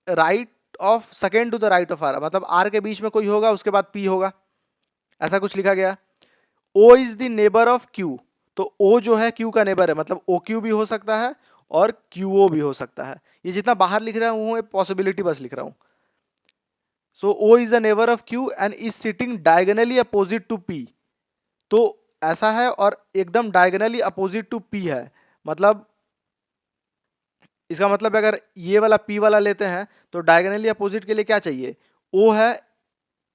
right of second to the right of R, मतलब R के बीच में कोई होगा उसके बाद P होगा, ऐसा कुछ लिखा गया। O is the neighbour of Q, तो O जो है Q का नेबर है, मतलब OQ भी हो सकता है और QO भी हो सकता है। ये जितना बाहर लिख रहा हूँ पॉसिबिलिटी बस लिख रहा हूँ। So O is the neighbour of Q and is sitting diagonally opposite to P, तो ऐसा है और एकदम डायगोनली अपोजिट टू P है, मतलब इसका मतलब अगर ये वाला P वाला लेते हैं तो डायगोनली अपोजिट के लिए क्या चाहिए, O है,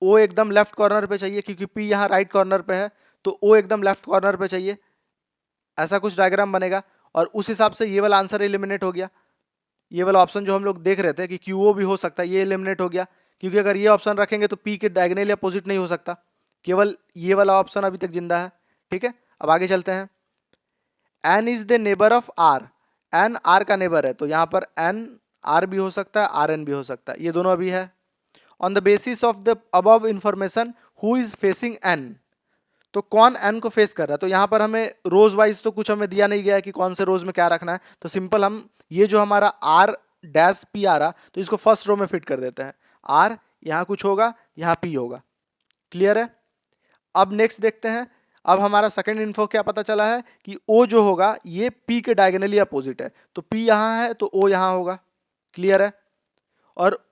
O एकदम लेफ्ट कॉर्नर पे चाहिए, क्योंकि P यहाँ राइट कॉर्नर पे है, तो O एकदम लेफ्ट कॉर्नर पे चाहिए, ऐसा कुछ डायग्राम बनेगा। और उस हिसाब से ये वाला आंसर एलिमिनेट हो गया। ये वाला ऑप्शन जो हम लोग देख रहे थे कि क्यूओ भी हो सकता है, ये एलिमिनेट हो गया, क्योंकि अगर ये ऑप्शन रखेंगे तो पी के डायगोनल या अपोजिट नहीं हो सकता, केवल ये वाला ऑप्शन अभी तक जिंदा है। ठीक है, अब आगे चलते हैं। N is the neighbour of R, N R का नेबर है, तो यहाँ पर एन आर भी हो सकता है, आर एन भी हो सकता है, ये दोनों अभी है। On the basis of the above information who is facing an, तो कौन एन को फेस कर रहा है, तो यहाँ पर हमें रोज वाइज तो कुछ हमें दिया नहीं गया है कि कौन से रोज में क्या रखना है, तो सिंपल हम ये जो हमारा आर डैश पी आ रहा, तो इसको फर्स्ट रो में फिट कर देते हैं। आर यहाँ कुछ होगा, यहाँ पी होगा। क्लियर है। अब नेक्स्ट देखते हैं। अब हमारा सेकंड इन्फो क्या पता चला है कि ओ जो होगा ये पी के डायगोनली अपोजिट है, तो पी यहाँ है तो ओ यहाँ होगा। क्लियर है। और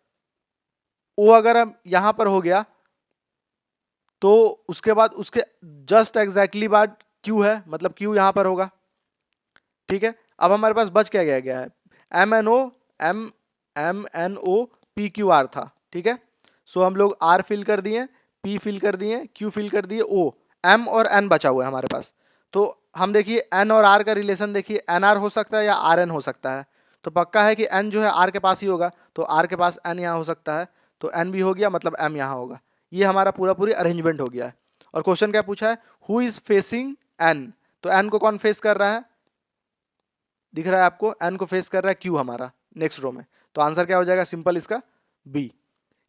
ओ अगर हम यहाँ पर हो गया तो उसके बाद उसके जस्ट एग्जैक्टली बाद क्यू है, मतलब क्यू यहाँ पर होगा। ठीक है, अब हमारे पास बच क्या गया है, M N O P Q R था। ठीक है, सो हम लोग आर फिल कर दिए, पी फिल कर दिए, क्यू फिल कर दिए, ओ, एम और एन बचा हुआ है हमारे पास। तो हम देखिए एन और आर का रिलेशन देखिए, एन आर हो सकता है या आर एन हो सकता है, तो पक्का है कि एन जो है आर के पास ही होगा, तो आर के पास एन यहाँ हो सकता है, तो एन भी हो गया, मतलब एम यहाँ होगा। ये हमारा पूरी अरेंजमेंट हो गया है। और क्वेश्चन क्या पूछा है, हु इज फेसिंग एन, तो एन को कौन फेस कर रहा है, दिख रहा है आपको, एन को फेस कर रहा है क्यू हमारा नेक्स्ट रो में, तो आंसर क्या हो जाएगा, सिंपल इसका बी।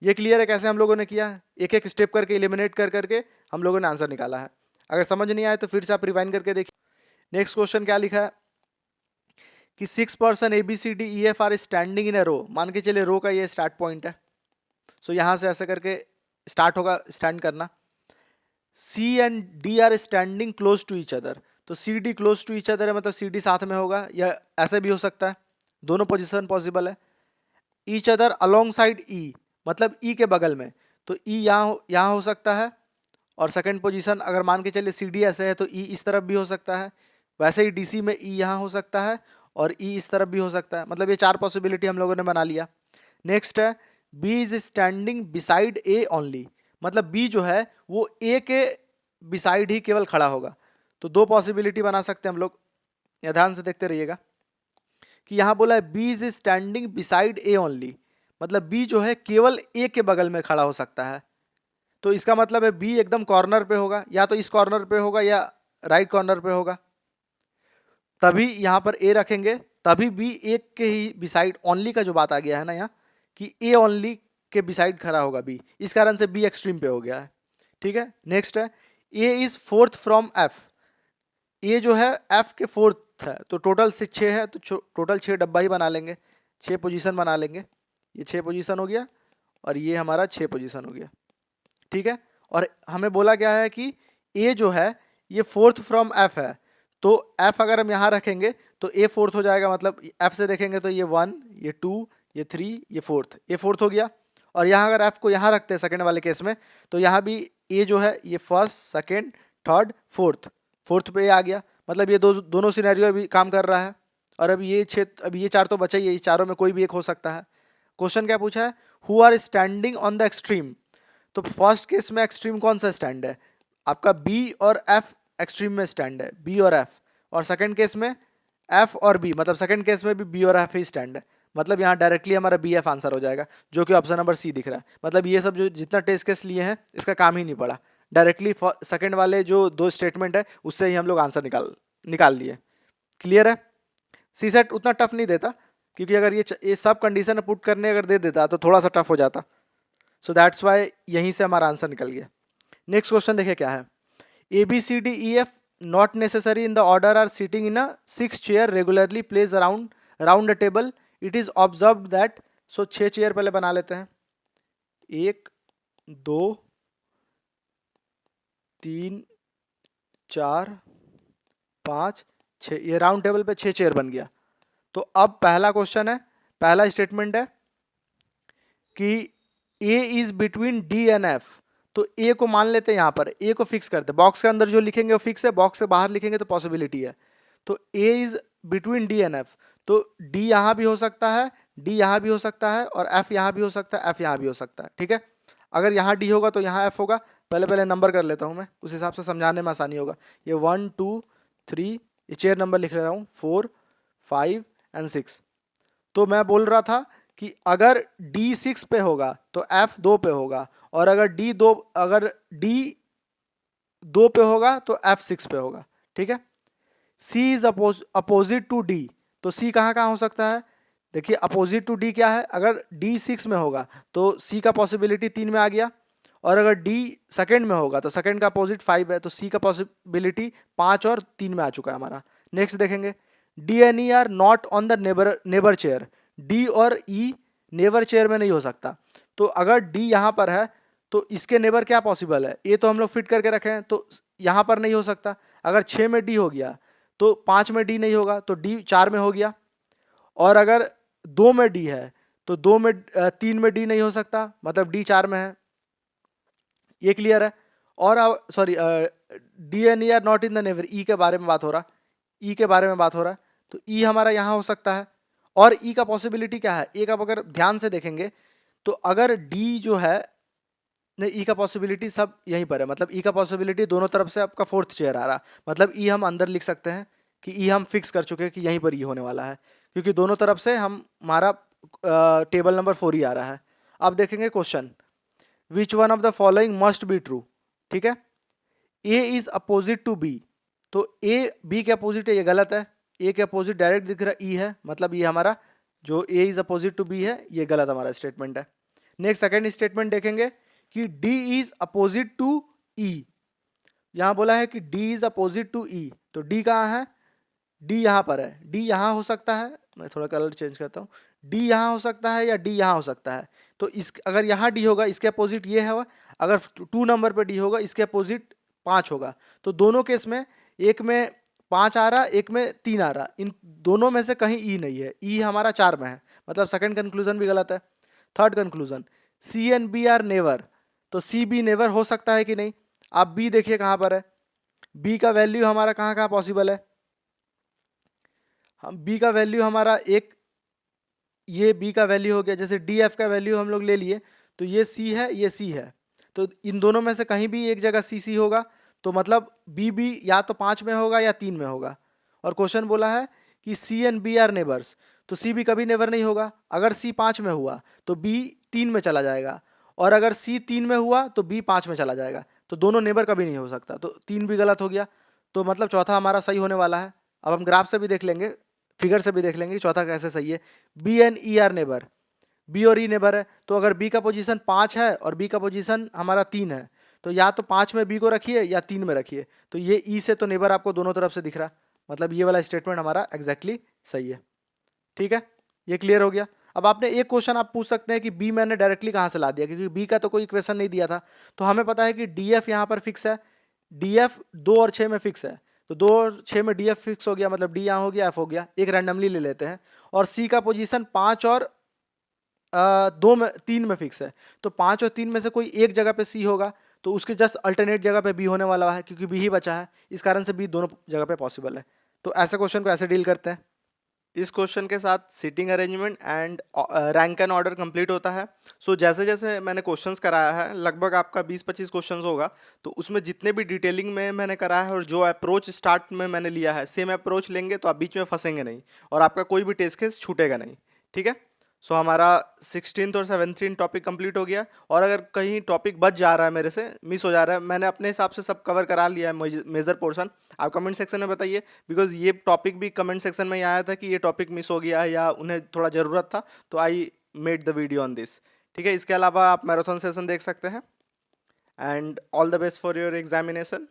ये क्लियर है कैसे हम लोगों ने किया है, एक एक स्टेप करके एलिमिनेट कर करके हम लोगों ने आंसर निकाला है। अगर समझ नहीं आए तो फिर से आप रिवाइंड करके देखिए। नेक्स्ट क्वेश्चन क्या लिखा है कि 6 person A B C D E F are standing in a row, मान के चले रो का ये स्टार्ट पॉइंट है, सो यहां से ऐसे करके स्टार्ट होगा स्टैंड करना। C and D are standing close to each other, तो C D close to each other है, मतलब सी डी साथ में होगा, या ऐसे भी हो सकता है, दोनों पोजिशन पॉसिबल है। ईच अदर अलोंग साइड ई, मतलब ई के बगल में, तो ई यहाँ हो सकता है। और सेकंड पोजीशन अगर मान के चलिए सी डी ऐसे है तो ई इस तरफ भी हो सकता है, वैसे ही डीसी में ई यहाँ हो सकता है और ई इस तरफ भी हो सकता है, मतलब ये 4 पॉसिबिलिटी हम लोगों ने बना लिया। नेक्स्ट है B is standing beside A only, मतलब बी जो है वो ए के बिसाइड ही केवल खड़ा होगा, तो 2 पॉसिबिलिटी बना सकते हैं हम लोग, या ध्यान से देखते रहिएगा कि यहाँ बोला है B is standing beside A only, मतलब बी जो है केवल ए के बगल में खड़ा हो सकता है, तो इसका मतलब है बी एकदम कॉर्नर पे होगा, या तो इस कॉर्नर पे होगा या राइट कॉर्नर पे होगा, तभी यहाँ पर ए रखेंगे, तभी बी एक के ही बिसाइड ओनली का जो बात आ गया है ना यहाँ कि ए ओनली के बिसाइड खड़ा होगा बी, इस कारण से बी एक्सट्रीम पे हो गया है। ठीक है, नेक्स्ट है A is fourth from F, ए जो है एफ के फोर्थ है, तो टोटल से 6 है, तो टोटल 6 डब्बा ही बना लेंगे, 6 पोजीशन बना लेंगे, ये 6 पोजीशन हो गया और ये हमारा 6 पोजीशन हो गया। ठीक है, और हमें बोला गया है कि ए जो है ये फोर्थ फ्रॉम एफ है, तो एफ अगर हम यहाँ रखेंगे तो ए फोर्थ हो जाएगा, मतलब एफ से देखेंगे तो ये 1, ये 2, ये 3, ये फोर्थ, ए फोर्थ हो गया। और यहाँ अगर एफ को यहाँ रखते हैं सेकंड वाले केस में, तो यहाँ भी ए जो है ये first, second, third, fourth, fourth पे ए आ गया, मतलब ये दोनों सिनेरियो अभी काम कर रहा है। और अभी ये 4 तो बचा ही है, ये चारों में कोई भी एक हो सकता है। क्वेश्चन क्या पूछा है, who are standing on the extreme, तो फर्स्ट केस में एक्सट्रीम कौन सा स्टैंड है, आपका बी और एफ एक्सट्रीम में स्टैंड है, बी और एफ, और सेकंड केस में एफ और बी, मतलब सेकंड केस में भी बी और एफ ही स्टैंड है, मतलब यहाँ डायरेक्टली हमारा बी एफ आंसर हो जाएगा, जो कि ऑप्शन नंबर सी दिख रहा है। मतलब ये सब जो जितना टेस्ट केस लिए हैं इसका काम ही नहीं पड़ा, डायरेक्टली सेकंड वाले जो 2 स्टेटमेंट है उससे ही हम लोग आंसर निकाल लिए। क्लियर है। सी सेट उतना टफ नहीं देता, क्योंकि अगर ये सब कंडीशन पुट करने अगर दे देता तो थोड़ा सा टफ हो जाता, सो दैट्स वाई यहीं से हमारा आंसर निकल गया। नेक्स्ट क्वेश्चन देखिए क्या है, A B C D E F not necessary in the order are sitting in a 6 chair regularly place around a table, it is observe that, so 6 chair पहले बना लेते हैं, 1 2 3 4 5 6, ये राउंड टेबल पे 6 chair बन गया। तो अब पहला क्वेश्चन है, पहला स्टेटमेंट है कि A is between D and F, तो ए को मान लेते हैं, यहाँ पर ए को फिक्स करते हैं, बॉक्स के अंदर जो लिखेंगे वो फिक्स है, बॉक्स से बाहर लिखेंगे तो पॉसिबिलिटी है, तो A is between D and F, तो डी यहाँ भी हो सकता है, डी यहाँ भी हो सकता है, और एफ यहाँ भी हो सकता है, एफ यहाँ भी हो सकता है। ठीक है, अगर यहाँ डी होगा तो यहाँ एफ होगा, पहले नंबर कर लेता हूँ मैं, उस हिसाब से समझाने में आसानी होगा। ये 1 2 3, ये चेयर नंबर लिख ले रहा हूँ, 4 5 एंड 6। तो मैं बोल रहा था कि अगर D 6 पे होगा तो F 2 पे होगा, और अगर D 2 पे होगा तो F 6 पे होगा। ठीक है। C is opposite to D, तो C कहाँ कहाँ हो सकता है? देखिए अपोजिट टू D क्या है, अगर D 6 में होगा तो C का पॉसिबिलिटी 3 में आ गया, और अगर D सेकंड में होगा तो सेकंड का अपोजिट 5 है, तो C का पॉसिबिलिटी 5 और 3 में आ चुका है हमारा। नेक्स्ट देखेंगे, D and E are not on the neighbour chair. D और E नेबर चेयर में नहीं हो सकता, तो अगर D यहाँ पर है तो इसके नेबर क्या पॉसिबल है, ये तो हम लोग फिट करके रखे हैं, तो यहाँ पर नहीं हो सकता। अगर 6 में D हो गया तो 5 में D नहीं होगा, तो D 4 में हो गया, और अगर 2 में D है तो 3 में D नहीं हो सकता, मतलब D 4 में है। ये क्लियर है। और sorry, D and E are not in the neighbour, E के बारे में बात हो रहा, ई के बारे में बात हो रहा है, तो ई हमारा यहाँ हो सकता है। और ई का पॉसिबिलिटी क्या है, एक आप अगर ध्यान से देखेंगे तो अगर डी जो है, नहीं, ई का पॉसिबिलिटी सब यहीं पर है, मतलब ई का पॉसिबिलिटी दोनों तरफ से आपका फोर्थ चेयर आ रहा, मतलब ई हम अंदर लिख सकते हैं कि ई हम फिक्स कर चुके हैं कि यहीं पर ई होने वाला है, क्योंकि दोनों तरफ से हमारा टेबल नंबर 4 ही आ रहा है। अब देखेंगे question, which one of the following must be true. ठीक है, A is opposite to B, तो ए बी के अपोजिट है, ये गलत है। ए के अपोजिट डायरेक्ट दिख रहा ई है, मतलब ये हमारा जो ए इज अपोजिट टू बी है, ये गलत हमारा स्टेटमेंट है। नेक्स्ट सेकंड स्टेटमेंट देखेंगे कि डी इज अपोजिट टू ई, यहां बोला है कि डी इज अपोजिट टू ई, तो डी कहाँ है, डी यहाँ पर है, डी यहाँ हो सकता है, मैं थोड़ा कलर चेंज करता हूँ, डी यहाँ हो सकता है या डी यहाँ हो सकता है। तो इस अगर यहाँ डी होगा इसके अपोजिट ये है, अगर 2 नंबर पे डी होगा इसके अपोजिट 5 होगा, तो दोनों केस में एक में 5 आ रहा, एक में 3 आ रहा, इन दोनों में से कहीं ई नहीं है, ई हमारा 4 में है, मतलब सेकंड कंक्लूजन भी गलत है। Third conclusion, C and B are never, तो सी बी नेवर हो सकता है कि नहीं, आप बी देखिए कहाँ पर है, बी का वैल्यू हमारा कहाँ कहाँ पॉसिबल है, हम बी का वैल्यू हमारा एक, ये बी का वैल्यू हो गया, जैसे डी एफ का वैल्यू हम लोग ले लिए, तो ये सी है ये सी है, तो इन दोनों में से कहीं भी एक जगह सी सी होगा, तो मतलब बी बी या तो 5 में होगा या 3 में होगा। और क्वेश्चन बोला है कि सी एंड बी आर नेबर्स, तो सी बी कभी नेबर नहीं होगा, अगर सी 5 में हुआ तो बी 3 में चला जाएगा, और अगर सी 3 में हुआ तो बी 5 में चला जाएगा, तो दोनों नेबर कभी नहीं हो सकता, तो 3 भी गलत हो गया, तो मतलब चौथा हमारा सही होने वाला है। अब हम ग्राफ से भी देख लेंगे, फिगर से भी देख लेंगे कि चौथा कैसे सही है। B and E are neighbour, B और ई नेबर है, तो अगर बी का पोजीशन 5 है और बी का पोजीशन हमारा 3 है, तो या तो 5 में बी को रखिए या 3 में रखिए, तो ये ई से तो नेबर आपको दोनों तरफ से दिख रहा, मतलब ये वाला स्टेटमेंट हमारा एग्जैक्टली सही है। ठीक है, ये क्लियर हो गया। अब आपने एक क्वेश्चन आप पूछ सकते हैं कि बी मैंने डायरेक्टली कहाँ से ला दिया, क्योंकि बी का तो कोई इक्वेशन नहीं दिया था, तो हमें पता है कि डी एफ यहाँ पर फिक्स है, डी एफ 2 और 6 में फिक्स है, तो 2 और 6 में डी एफ फिक्स हो गया, मतलब डी यहाँ हो गया एफ हो गया, एक रैंडमली ले लेते हैं। और सी का पोजीशन 5 और 2 में 3 में फिक्स है, तो 5 और 3 में से कोई एक जगह पे सी होगा, तो उसके जस्ट अल्टरनेट जगह पे बी होने वाला है, क्योंकि बी ही बचा है, इस कारण से बी दोनों जगह पे पॉसिबल है। तो ऐसे क्वेश्चन को ऐसे डील करते हैं। इस क्वेश्चन के साथ seating arrangement and rank and order complete होता है। सो जैसे जैसे मैंने क्वेश्चंस कराया है, लगभग आपका 20-25 क्वेश्चंस होगा, तो उसमें जितने भी डिटेलिंग में मैंने कराया है और जो अप्रोच स्टार्ट में मैंने लिया है, सेम अप्रोच लेंगे तो आप बीच में फंसेंगे नहीं और आपका कोई भी टेस्ट केस छूटेगा नहीं। ठीक है, सो हमारा 16th और 17th टॉपिक कंप्लीट हो गया, और अगर कहीं टॉपिक बच जा रहा है, मेरे से मिस हो जा रहा है, मैंने अपने हिसाब से सब कवर करा लिया है मेजर पोर्शन, आप कमेंट सेक्शन में बताइए, बिकॉज ये टॉपिक भी कमेंट सेक्शन में ही आया था कि ये टॉपिक मिस हो गया है या उन्हें थोड़ा ज़रूरत था, तो I made the video on this. ठीक है, इसके अलावा आप मैराथन सेशन देख सकते हैं, and all the best for your examination.